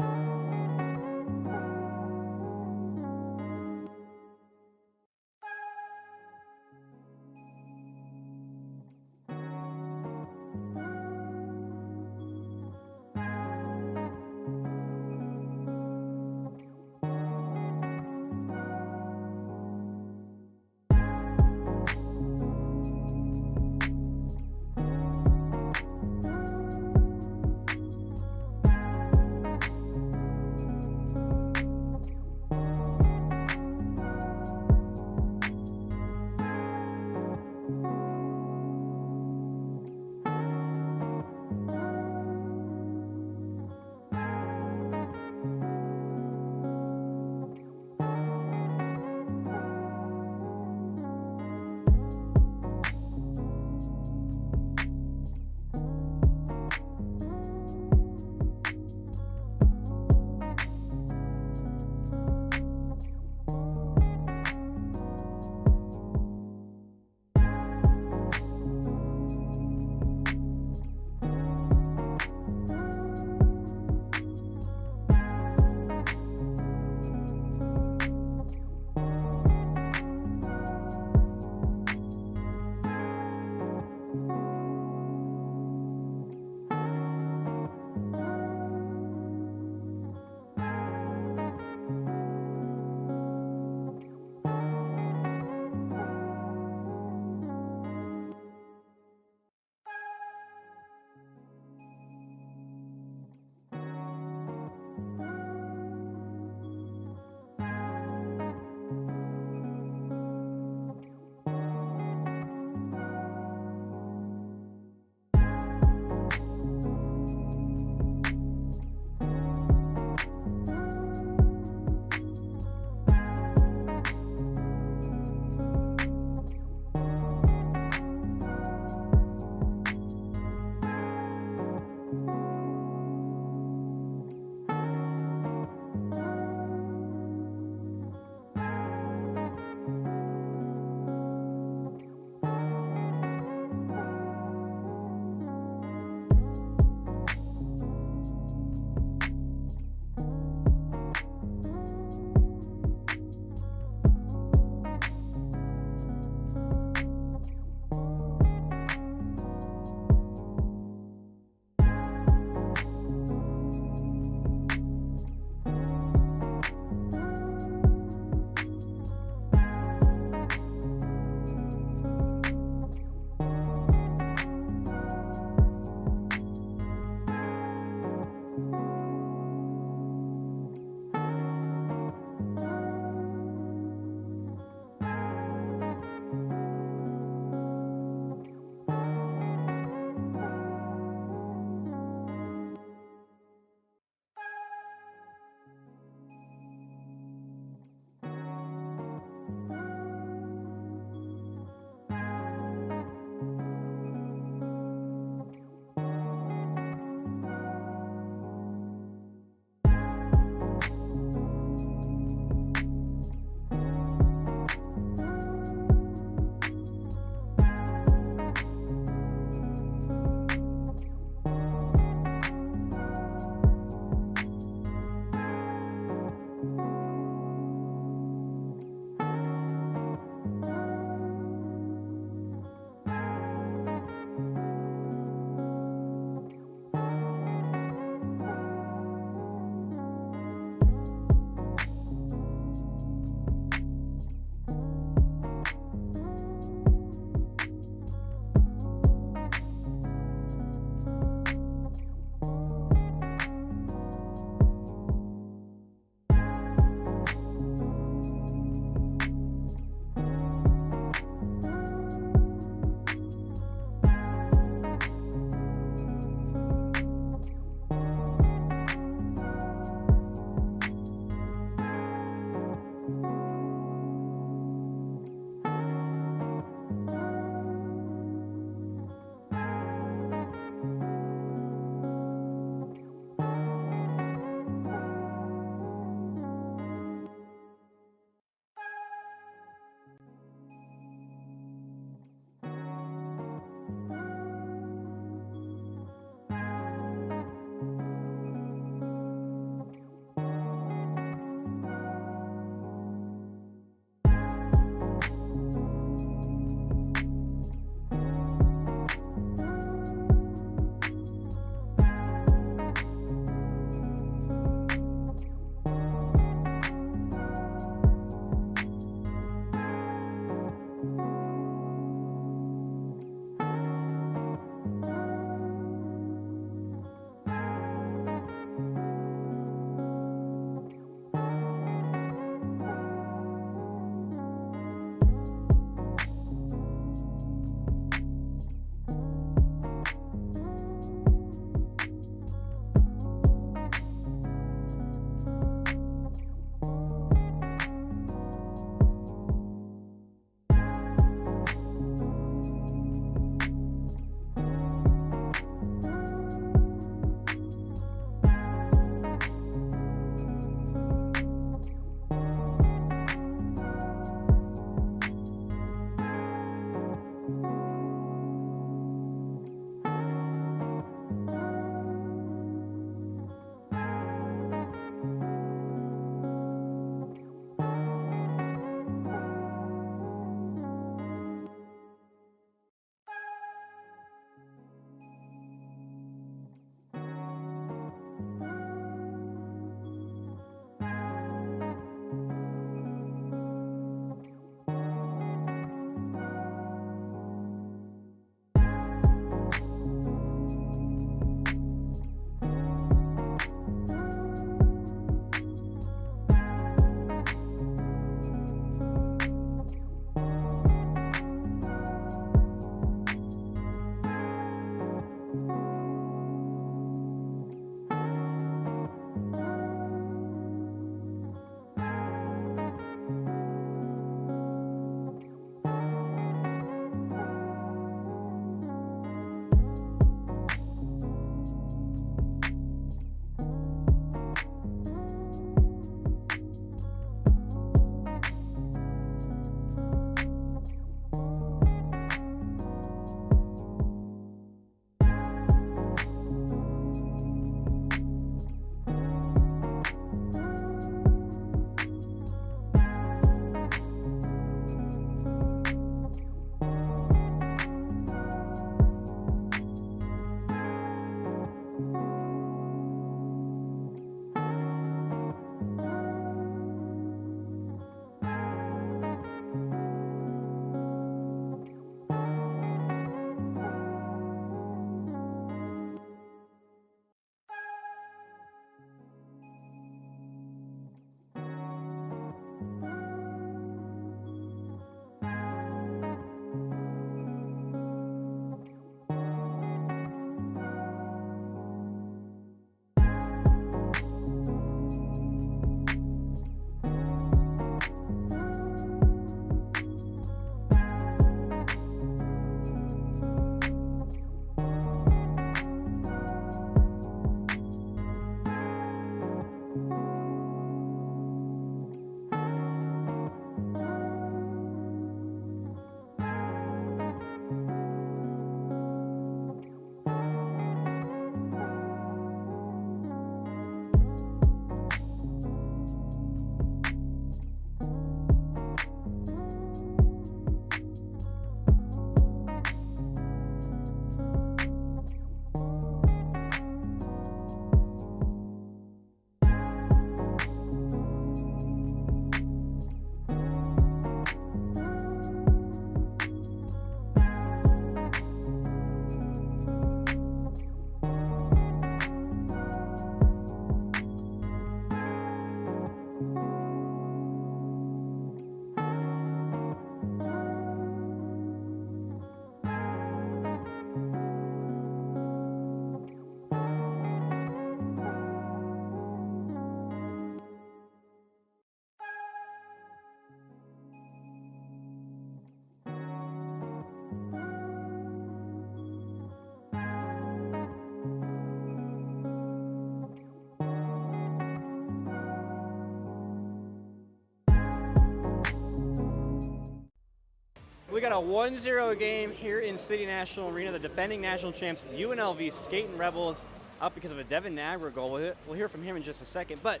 We got a 1-0 game here in City National Arena. The defending national champs, UNLV Skating Rebels, up because of a Devin Nagra goal. We'll hear from him in just a second. But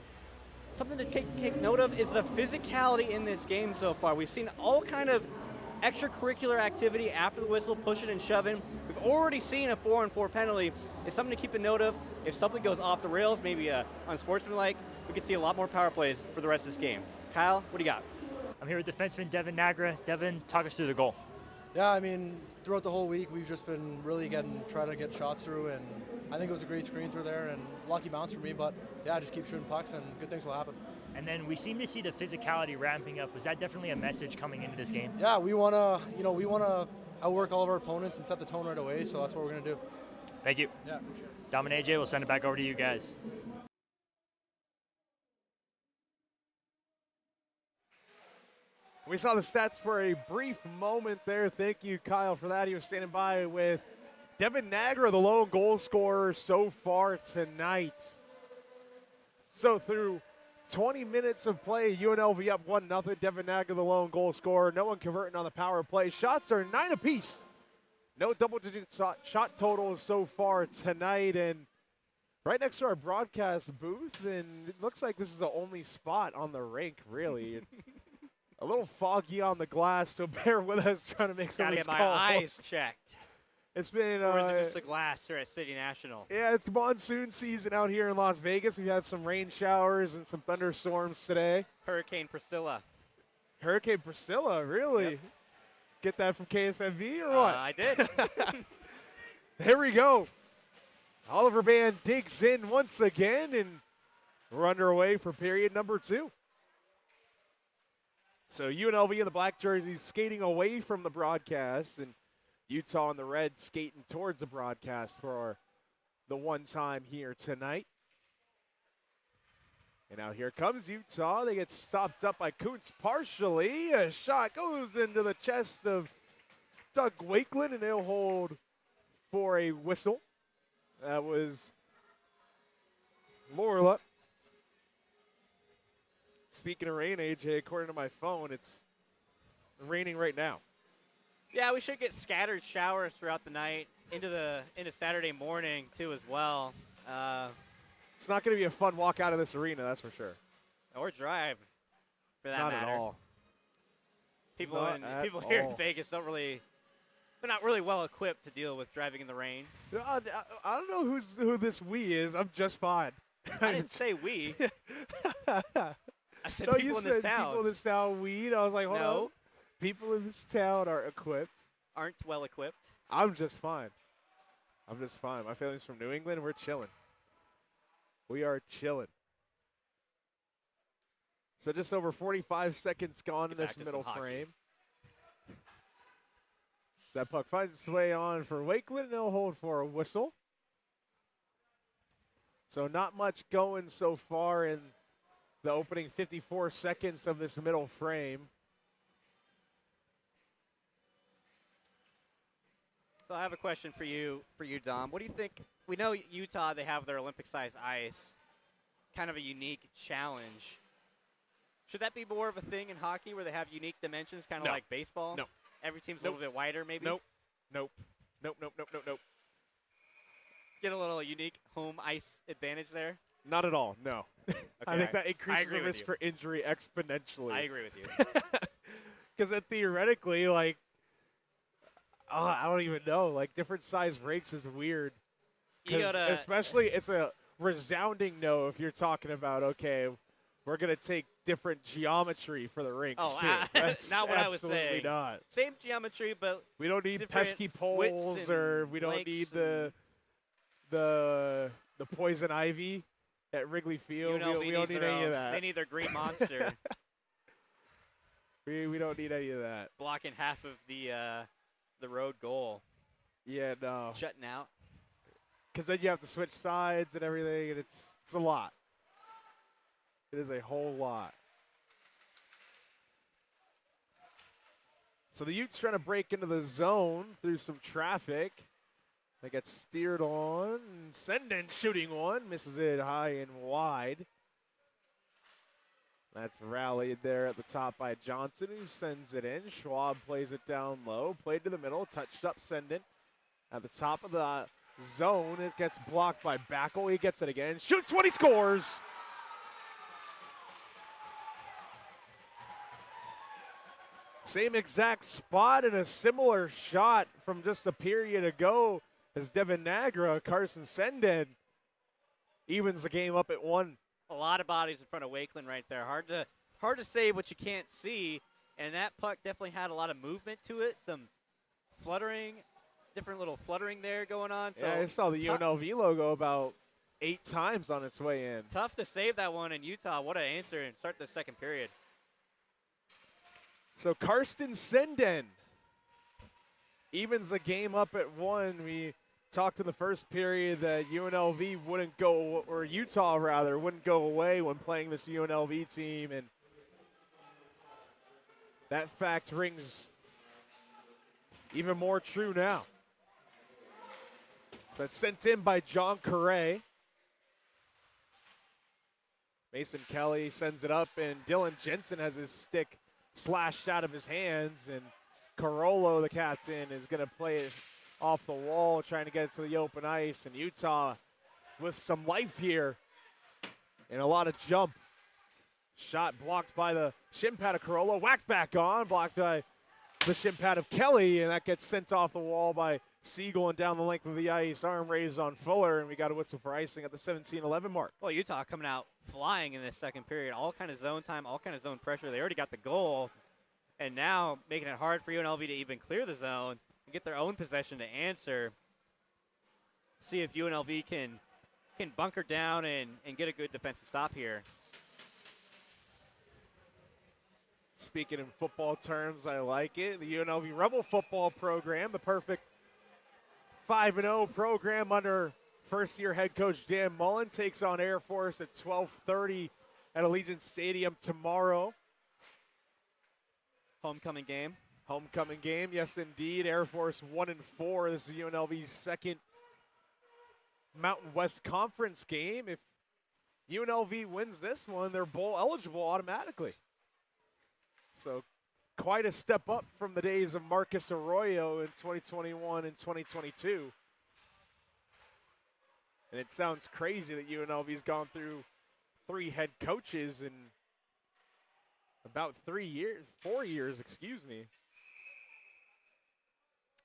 something to take note of is the physicality in this game so far. We've seen all kind of extracurricular activity after the whistle, pushing and shoving. We've already seen a 4-on-4 penalty. It's something to keep a note of. If something goes off the rails, maybe unsportsmanlike, we could see a lot more power plays for the rest of this game. Kyle, what do you got? I'm here with defenseman Devin Nagra. Devin, talk us through the goal. Yeah, I mean, throughout the whole week, we've just been really trying to get shots through, and I think it was a great screen through there, and lucky bounce for me, but yeah, just keep shooting pucks, and good things will happen. And then we seem to see the physicality ramping up. Was that definitely a message coming into this game? Yeah, we want to outwork all of our opponents and set the tone right away, so that's what we're going to do. Thank you. Yeah. Dom and AJ, we'll send it back over to you guys. We saw the stats for a brief moment there. Thank you, Kyle, for that. He was standing by with Devin Nagra, the lone goal scorer so far tonight. So through 20 minutes of play, UNLV up 1-0. Devin Nagra, the lone goal scorer. No one converting on the power play. Shots are 9 apiece. No double-digit shot totals so far tonight. And right next to our broadcast booth, and it looks like this is the only spot on the rink, really. It's a little foggy on the glass, so bear with us trying to make some of these Gotta calls. get my eyes checked. It's been Or is it just the glass here at City National? yeah, it's monsoon season out here in Las Vegas. We've had some rain showers and some thunderstorms today. Hurricane Priscilla. Hurricane Priscilla, really? Yep. Get that from KSMV or what? I did. Here we go. Oliver Band digs in once again, and we're underway for period number 2. So UNLV in the black jerseys skating away from the broadcast, and Utah in the red skating towards the broadcast for the one time here tonight. And now here comes Utah. They get stopped up by Kuntz partially. A shot goes into the chest of Doug Wakeland, and they'll hold for a whistle. That was Lorla. Speaking of rain, AJ, according to my phone, it's raining right now. Yeah, we should get scattered showers throughout the night into Saturday morning too as well. It's not going to be a fun walk out of this arena, that's for sure. Or drive, for that Not matter. at all. People Not here at all. in Vegas they're not really well equipped to deal with driving in the rain. I don't know who this we is. I'm just fine. I didn't say we. I said No, people you in said this town. people in this town weed. I was like, hold No. on. People in this town are equipped. Aren't well equipped. I'm just fine. I'm just fine. My family's from New England. We're chilling. We are chilling. So just over 45 seconds gone in get this back to middle some hockey. frame. That puck finds its way on for Wakeland, and they'll hold for a whistle. So not much going so far in the opening 54 seconds of this middle frame. So I have a question for you, Dom. What do you think? We know Utah, they have their Olympic-sized ice, kind of a unique challenge. Should that be more of a thing in hockey where they have unique dimensions, kind of No. like baseball? No. Every team's Nope. a little bit wider, maybe? Nope. Get a little unique home ice advantage there? Not at all, no. I think that increases agree the with risk you. for injury exponentially. I agree with you. Because then theoretically, like, I don't even know. Like, different size rinks is weird. You 'Cause gotta- especially, it's a resounding no if you're talking about, okay, we're going to take different geometry for the rinks, Oh, too. That's not what I was absolutely saying. not. Same geometry, but We don't need different pesky widths poles, or and we don't need lengths the poison ivy at Wrigley Field. UNLV We don't needs need their any own. of that. They need their green monster We don't need any of that. blocking half of the road goal. Yeah, no. Shutting out. Because then you have to switch sides and everything, and it's a lot. It is a whole lot. So the Utes trying to break into the zone through some traffic. They get steered on. Senden shooting one. Misses it high and wide. That's rallied there at the top by Johnson, who sends it in. Schwab plays it down low, played to the middle, touched up, send it. At the top of the zone, it gets blocked by Backel. He gets it again, shoots when he scores. Same exact spot and a similar shot from just a period ago as Devin Nagra. Carson Senden evens the game up at 1. A lot of bodies in front of Wakeland right there. Hard to save what you can't see, and that puck definitely had a lot of movement to it. Some fluttering, different little fluttering there going on. So yeah, I saw the UNLV logo about 8 times on its way in. Tough to save that one in Utah. What an answer and start the second period. So Karsten Senden evens the game up at 1. We talked in the first period that UNLV wouldn't go, or Utah rather, wouldn't go away when playing this UNLV team, and that fact rings even more true now. So it's sent in by John Correa. Mason Kelly sends it up, and Dylan Jensen has his stick slashed out of his hands, and Carollo, the captain, is going to play it off the wall, trying to get it to the open ice, and Utah with some life here and a lot of jump. Shot blocked by the shin pad of Carollo, whacked back on, blocked by the shin pad of Kelly, and that gets sent off the wall by Siegel and down the length of the ice. Arm raised on Fuller, and we got a whistle for icing at the 17-11 mark. Well, Utah coming out flying in this second period. All kind of zone time, all kind of zone pressure. They already got the goal, and now making it hard for UNLV to even clear the zone and get their own possession to answer. See if UNLV can bunker down and get a good defensive stop here. Speaking in football terms, I like it. The UNLV Rebel football program, the perfect 5-0 program under first-year head coach Dan Mullen, takes on Air Force at 12:30 at Allegiant Stadium tomorrow. Homecoming game. Homecoming game, yes indeed. Air Force 1-4. This is UNLV's second Mountain West Conference game. If UNLV wins this one, they're bowl eligible automatically. So quite a step up from the days of Marcus Arroyo in 2021 and 2022. And it sounds crazy that UNLV's gone through 3 head coaches in about 4 years, excuse me.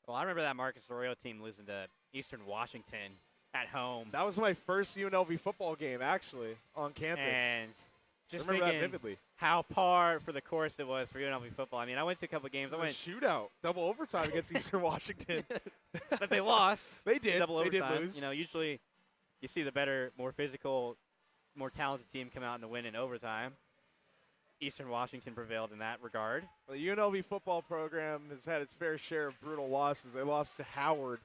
Well, I remember that Marcus Arroyo team losing to Eastern Washington at home. That was my first UNLV football game, actually, on campus. And just remember thinking that vividly. How par for the course it was for UNLV football. I mean, I went to a couple games. It was a shootout, double overtime against Eastern Washington. But they lost. They did. Double they overtime. did lose. You know, usually you see the better, more physical, more talented team come out and win in overtime. Eastern Washington prevailed in that regard. Well, the UNLV football program has had its fair share of brutal losses. They lost to Howard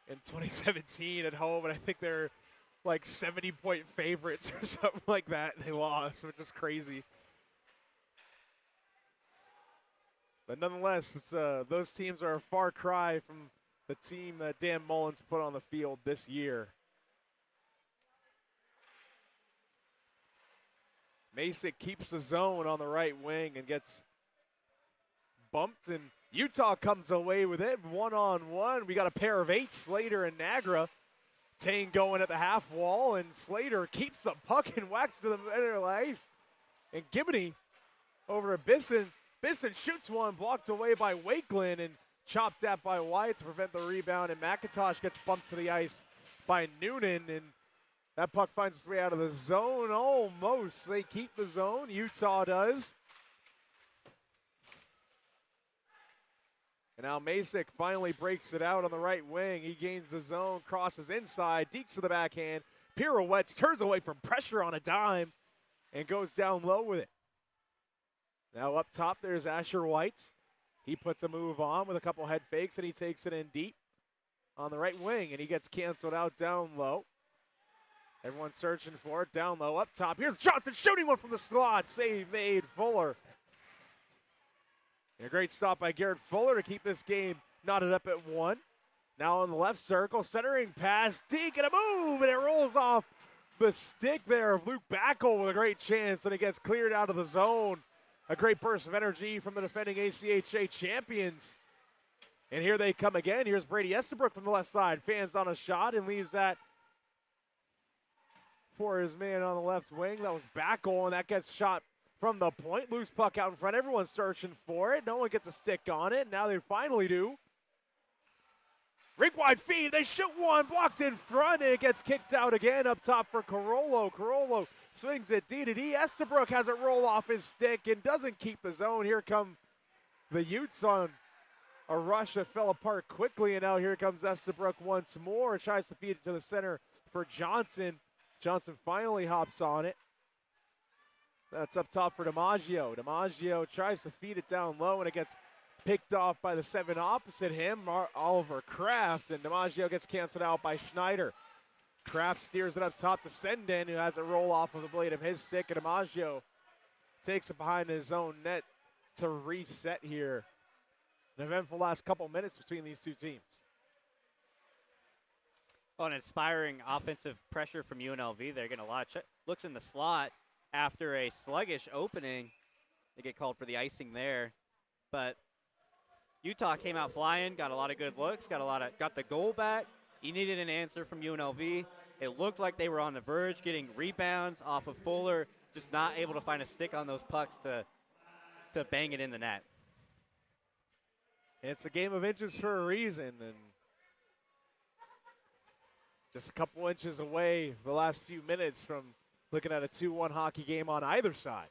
in 2017 at home, and I think they're like 70-point favorites or something like that. They lost, which is crazy. But nonetheless, it's, those teams are a far cry from the team that Dan Mullins put on the field this year. Masick keeps the zone on the right wing and gets bumped, and Utah comes away with it 1-on-1. We got a pair of 8, Slater and Nagra. Tane going at the half wall, and Slater keeps the puck and whacks to the middle of the ice. And Gibney over at Bisson. Bisson shoots one, blocked away by Wakeland and chopped at by Wyatt to prevent the rebound. And McIntosh gets bumped to the ice by Noonan, and that puck finds its way out of the zone almost. They keep the zone. Utah does. And now Masick finally breaks it out on the right wing. He gains the zone, crosses inside, dekes to the backhand, pirouettes, turns away from pressure on a dime, and goes down low with it. Now up top, there's Asher Whites. He puts a move on with a couple head fakes, and he takes it in deep on the right wing, and he gets canceled out down low. Everyone's searching for it. Down low, up top. Here's Johnson shooting one from the slot. Save made, Fuller. And a great stop by Garrett Fuller to keep this game knotted up at 1. Now on the left circle, centering pass, deke and a move, and it rolls off the stick there of Luke Backel with a great chance, and it gets cleared out of the zone. A great burst of energy from the defending ACHA champions. And here they come again. Here's Brady Estabrook from the left side. Fans on a shot and leaves that for his man on the left wing. That was Backel, and that gets shot from the point. Loose puck out in front. Everyone's searching for it. No one gets a stick on it. Now they finally do. Rink wide feed. They shoot one. Blocked in front, and it gets kicked out again up top for Carollo. Carollo swings it D-to-D. Estabrook has it roll off his stick and doesn't keep the zone. Here come the Utes on a rush that fell apart quickly, and now here comes Estabrook once more. Tries to feed it to the center for Johnson. Johnson finally hops on it. That's up top for DiMaggio. DiMaggio tries to feed it down low, and it gets picked off by the 7 opposite him, Oliver Kraft, and DiMaggio gets canceled out by Schneider. Kraft steers it up top to Senden, who has it roll off of the blade of his stick, and DiMaggio takes it behind his own net to reset here. An eventful last couple minutes between these two teams. Oh, an inspiring offensive pressure from UNLV. They're getting a lot of looks in the slot after a sluggish opening. They get called for the icing there, but Utah came out flying, got a lot of good looks, got the goal back. He needed an answer from UNLV. It looked like they were on the verge, getting rebounds off of Fuller, just not able to find a stick on those pucks to bang it in the net. It's a game of inches for a reason, and just a couple inches away the last few minutes from looking at a 2-1 hockey game on either side.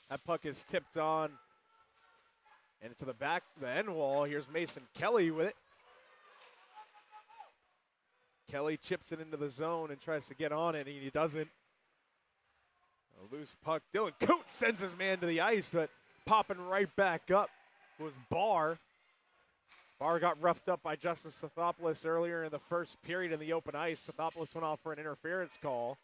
That puck is tipped on and into the back, the end wall. Here's Mason Kelly with it. Kelly chips it into the zone and tries to get on it, and he doesn't. A loose puck. Dylan Coote sends his man to the ice, but popping right back up was Barr. Barr got roughed up by Justin Stathopoulos earlier in the first period in the open ice. Stathopoulos went off for an interference call.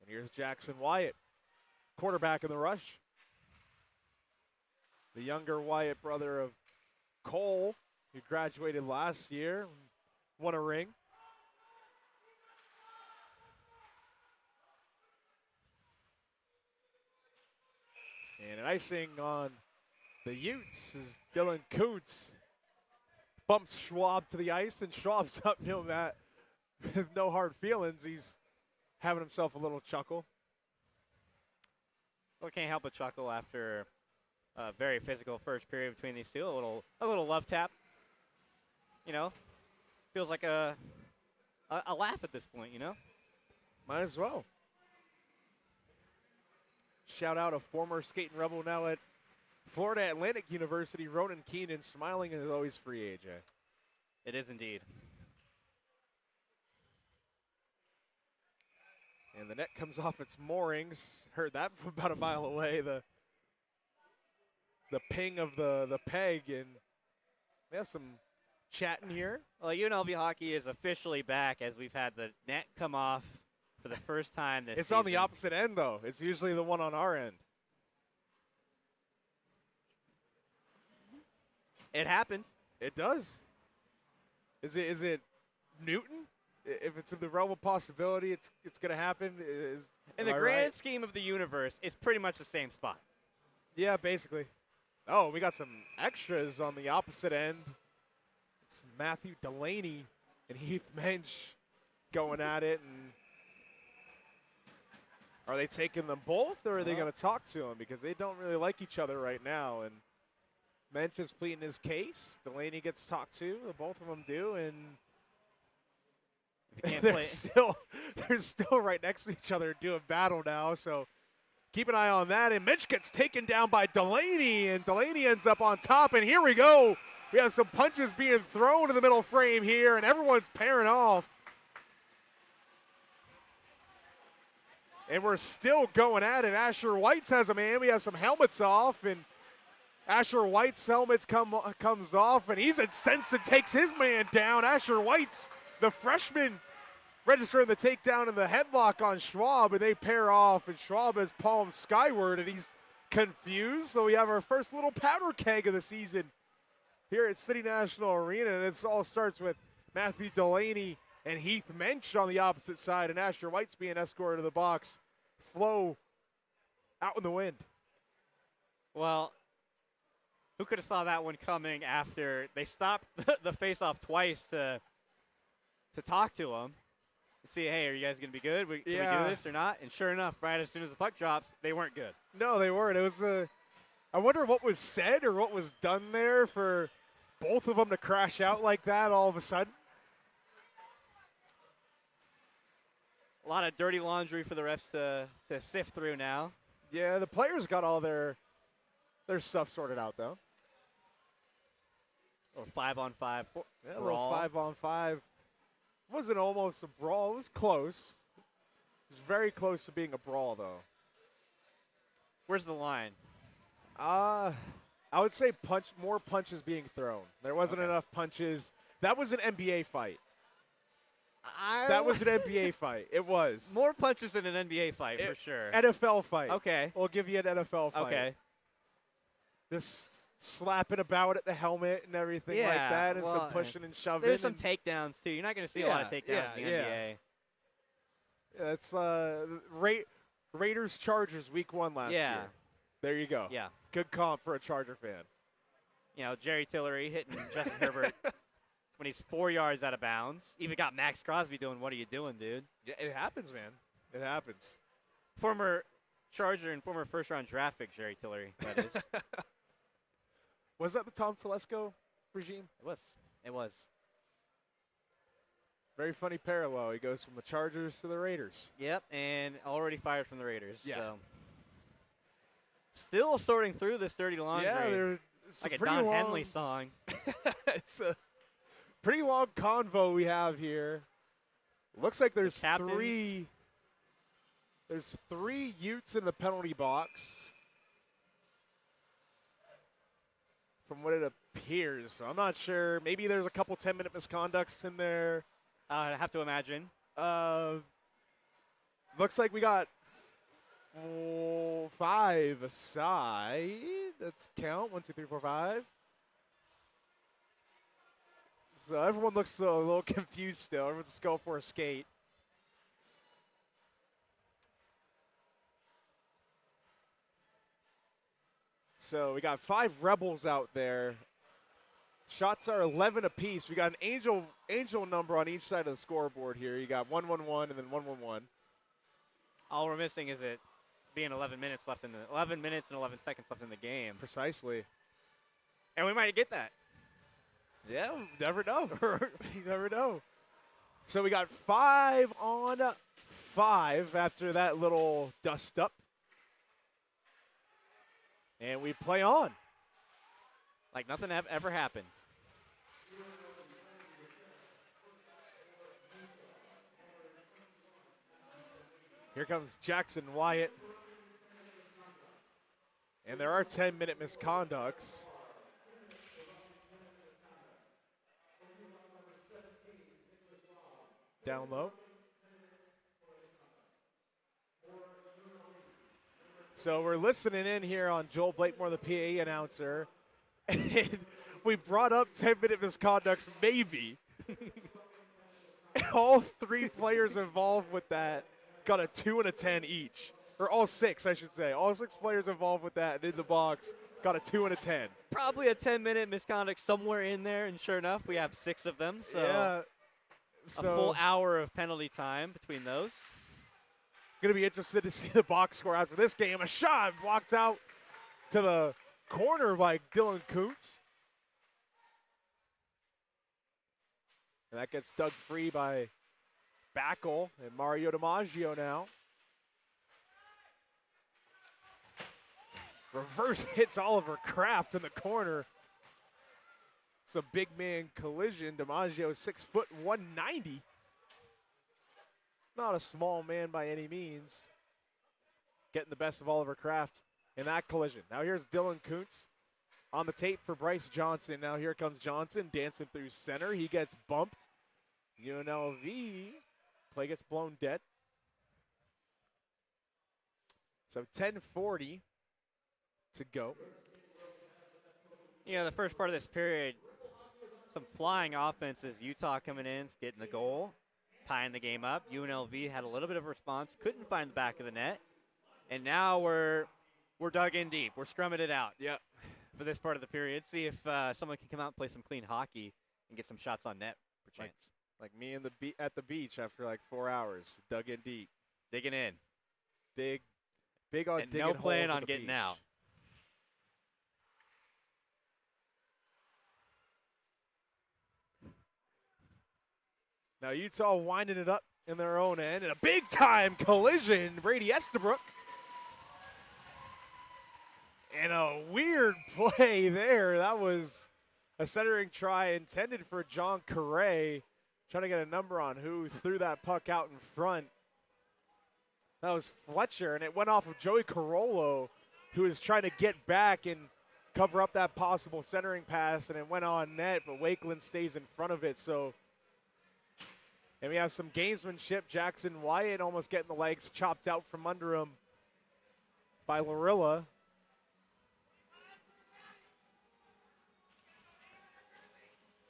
And here's Jackson Wyatt, quarterback in the rush. The younger Wyatt brother of Cole, who graduated last year, won a ring. And an icing on the Utes as Dylan Coots bumps Schwab to the ice, and Schwab's up with no hard feelings. He's having himself a little chuckle. Well, can't help but chuckle after a very physical first period between these two. A little love tap. You know, feels like a laugh at this point, you know? Might as well. Shout out a former skating rebel now at Florida Atlantic University, Ronan Keenan, smiling as always free, AJ. It is indeed. And the net comes off its moorings. Heard that from about a mile away. The ping of the peg, and we have some chatting here. Well, UNLV hockey is officially back as we've had the net come off for the first time this It's season. on the opposite end, though. It's usually the one on our end. It happened. It does. Is it Newton? If it's in the realm of possibility, it's going to happen. In the grand scheme of the universe, it's pretty much the same spot. Yeah, basically. Oh, we got some extras on the opposite end. It's Matthew Delaney and Heath Mensch going at it. And are they taking them both, or are they going to talk to them? Because they don't really like each other right now. And Mensch is pleading his case. Delaney gets talked to. Both of them do. And they're still right next to each other doing battle now. So keep an eye on that. And Mensch gets taken down by Delaney, and Delaney ends up on top. And here we go. We have some punches being thrown in the middle frame here, and everyone's pairing off. And we're still going at it. Asher White's has a man. We have some helmets off, and Asher White's helmet comes off, and he's incensed and takes his man down. Asher White's the freshman registering the takedown and the headlock on Schwab, and they pair off, and Schwab has palmed skyward, and he's confused. So we have our first little powder keg of the season here at City National Arena. And it all starts with Matthew Delaney and Heath Mensch on the opposite side, and Asher White's being escorted to the box. Flo out in the wind. Well, who could have saw that one coming after they stopped the face-off twice to talk to him? See, hey, are you guys going to be good? Can we do this or not? And sure enough, right as soon as the puck drops, they weren't good. No, they weren't. It was I wonder what was said or what was done there for both of them to crash out like that all of a sudden. A lot of dirty laundry for the refs to sift through now. Yeah, the players got all their stuff sorted out, though. Or 5-on-5 Yeah, a brawl. little 5-on-5. Wasn't almost a brawl. It was close. It was very close to being a brawl, though. Where's the line? I would say more punches being thrown. There wasn't enough punches. That was an NBA fight. That was an NBA fight. It was. More punches than an NBA fight, for sure. NFL fight. Okay. We'll give you an NFL fight. Okay. Just slapping about at the helmet and everything like that, and some pushing and shoving. There's some takedowns, too. You're not going to see a lot of takedowns in the NBA. Yeah, it's Raiders-Chargers week 1 last year. There you go. Yeah. Good comp for a Charger fan. You know, Jerry Tillery hitting Justin Herbert when he's 4 yards out of bounds. Even got Max Crosby doing, what are you doing, dude? Yeah, it happens, man. It happens. Former Charger and former first-round draft pick Jerry Tillery, that is. Was that the Tom Telesco regime? It was. It was. Very funny parallel. He goes from the Chargers to the Raiders. Yep, and already fired from the Raiders. Yeah. So. Still sorting through this dirty laundry. Yeah, it's like a pretty Don long, Henley song. It's a pretty long convo we have here. Looks like there's three. There's 3 Utes in the penalty box, from what it appears. So I'm not sure. Maybe there's a couple 10-minute misconducts in there. I have to imagine. Looks like we got 5 aside. Let's count. 1, 2, 3, 4, 5. So everyone looks a little confused still. Everyone's just going for a skate. So we got 5 Rebels out there. Shots are 11 apiece. We got an angel number on each side of the scoreboard here. You got 1-1-1 and then 1-1-1. All we're missing is it being 11 minutes and 11 seconds left in the game. Precisely. And we might get that. Yeah, never know. You never know. So we got 5 on 5 after that little dust up. And we play on. Like nothing ever happened. Here comes Jackson Wyatt. And there are 10-minute misconducts. Down low. So we're listening in here on Joel Blakemore, the PA announcer. And we brought up 10-minute misconducts, maybe. All 3 players involved with that got a 2 and a 10 each. Or all 6, I should say. All 6 players involved with that in the box got a 2 and a 10. Probably a 10-minute misconduct somewhere in there, and sure enough, we have 6 of them. So, yeah. A full hour of penalty time between those. Going to be interested to see the box score after this game. A shot blocked out to the corner by Dylan Kuntz. And that gets dug free by Backel and Mario DiMaggio now. Reverse hits Oliver Kraft in the corner. It's a big man collision. DiMaggio 6 foot 190. Not a small man by any means. Getting the best of Oliver Kraft in that collision. Now here's Dylan Kuntz on the tape for Bryce Johnson. Now here comes Johnson dancing through center. He gets bumped. UNLV play gets blown dead. So 10:40 to go. You know, the first part of this period, some flying offenses. Utah coming in, getting the goal, tying the game up. UNLV had a little bit of a response, couldn't find the back of the net, and now we're dug in deep. We're scrumming it out. Yep. For this part of the period, see if someone can come out and play some clean hockey and get some shots on net for chance. Like me at the beach after like 4 hours, dug in deep, digging in, big on and digging no plan holes on at the getting beach. out. Now Utah winding it up in their own end, and a big-time collision. Brady Estabrook. And a weird play there. That was a centering try intended for John Correa. Trying to get a number on who threw that puck out in front. That was Fletcher, and it went off of Joey Carollo, who was trying to get back and cover up that possible centering pass, and it went on net, but Wakeland stays in front of it. So, and we have some gamesmanship. Jackson Wyatt almost getting the legs chopped out from under him by Lorilla.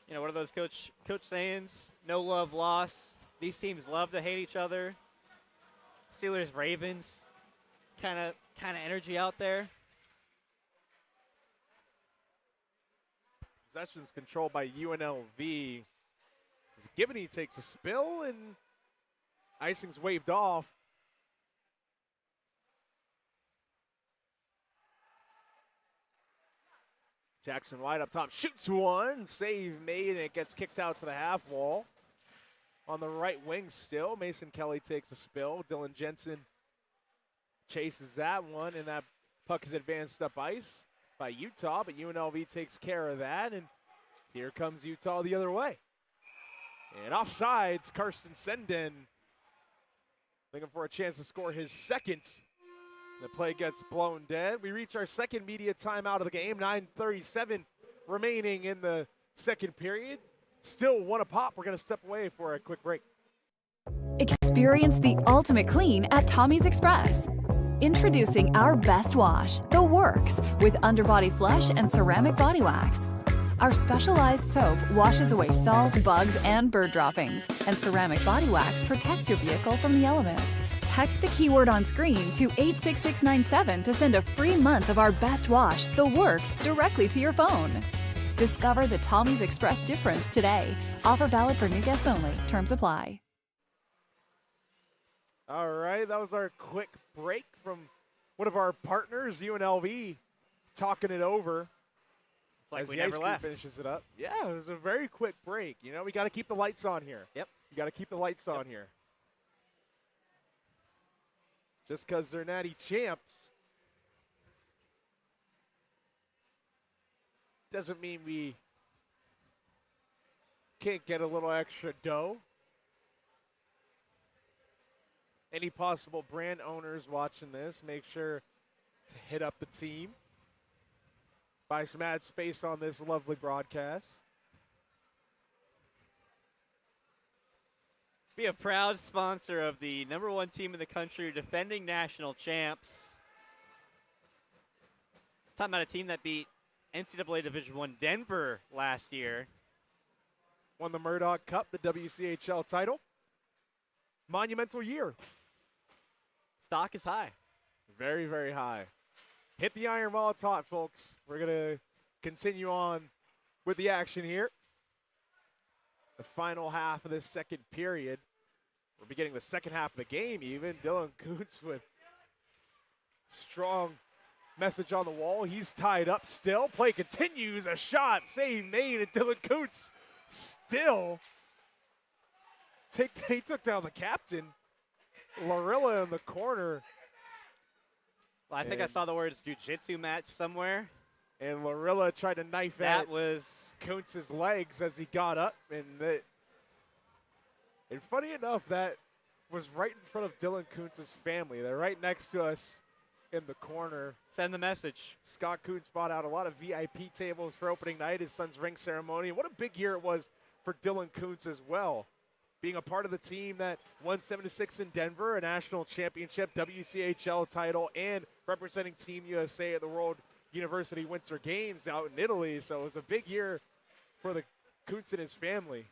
You know, what are those coach sayings? No love lost. These teams love to hate each other. Steelers, Ravens, kind of energy out there. Possession's controlled by UNLV. As Gibney takes a spill and icing's waved off. Jackson White up top, shoots one, save made, and it gets kicked out to the half wall. On the right wing still, Mason Kelly takes a spill. Dylan Jensen chases that one, and that puck is advanced up ice by Utah, but UNLV takes care of that, and here comes Utah the other way. And offsides, Karsten Senden looking for a chance to score his second. The play gets blown dead. We reach our second media timeout of the game. 9:37 remaining in the second period. Still one apiece. We're going to step away for a quick break. Experience the ultimate clean at Tommy's Express. Introducing our best wash, The Works, with underbody flush and ceramic body wax. Our specialized soap washes away salt, bugs, and bird droppings, and ceramic body wax protects your vehicle from the elements. Text the keyword on screen to 86697 to send a free month of our best wash, The Works, directly to your phone. Discover the Tommy's Express difference today. Offer valid for new guests only. Terms apply. All right, that was our quick break from one of our partners, UNLV, talking it over. It's like as we the never ice cream left. finishes it up. Yeah, it was a very quick break. You know, we got to keep the lights on here. Yep. You got to keep the lights on here. Just because they're natty champs doesn't mean we can't get a little extra dough. Any possible brand owners watching this, make sure to hit up the team. Buy some ad space on this lovely broadcast. Be a proud sponsor of the #1 team in the country, defending national champs. Talking about a team that beat NCAA Division I Denver last year. Won the Murdoch Cup, the WCHL title. Monumental year. Stock is high. Very, very high. Hit the iron while it's hot, folks. We're going to continue on with the action here. The final half of this second period. We're beginning the second half of the game even. Dylan Kuntz with strong message on the wall. He's tied up still. Play continues. A shot. Save made. And Dylan Kuntz still. He took down the captain. Lorilla in the corner. Well, I think I saw the words jiu-jitsu match somewhere. And Lorilla tried to knife that at was Kuntz's legs as he got up. And funny enough, that was right in front of Dylan Kuntz's family. They're right next to us in the corner. Send the message. Scott Kuntz bought out a lot of VIP tables for opening night, his son's ring ceremony. And what a big year it was for Dylan Kuntz as well. Being a part of the team that won 7-6 in Denver, a national championship, WCHL title, and representing Team USA at the World University Winter Games out in Italy, so it was a big year for the Kuntz and his family.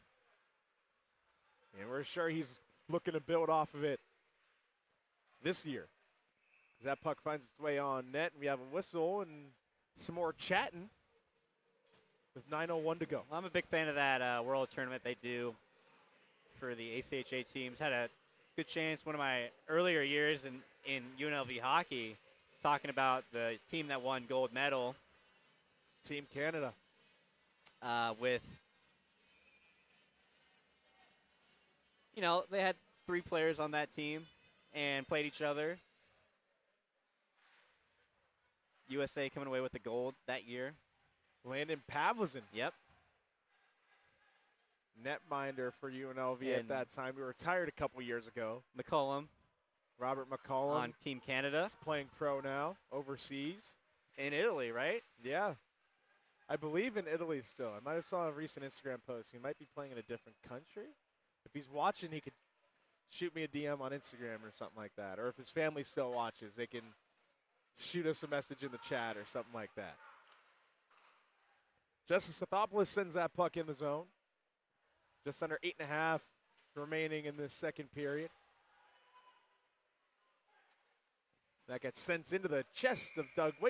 And we're sure he's looking to build off of it this year. As that puck finds its way on net, and we have a whistle and some more chatting with 9:01 to go. Well, I'm a big fan of that World Tournament they do for the ACHA teams. Had a good chance one of my earlier years in UNLV hockey talking about the team that won gold medal. Team Canada. With, they had 3 players on that team and played each other. USA coming away with the gold that year. Landon Pavlizin. Yep. Netminder for UNLV at that time. He retired a couple years ago. McCollum. Robert McCollum. On Team Canada. He's playing pro now, overseas. In Italy, right? Yeah. I believe in Italy still. I might have saw a recent Instagram post. He might be playing in a different country. If he's watching, he could shoot me a DM on Instagram or something like that. Or if his family still watches, they can shoot us a message in the chat or something like that. Justice Stathopoulos sends that puck in the zone. Just under 8.5 remaining in the second period. That gets sent into the chest of Doug Waite.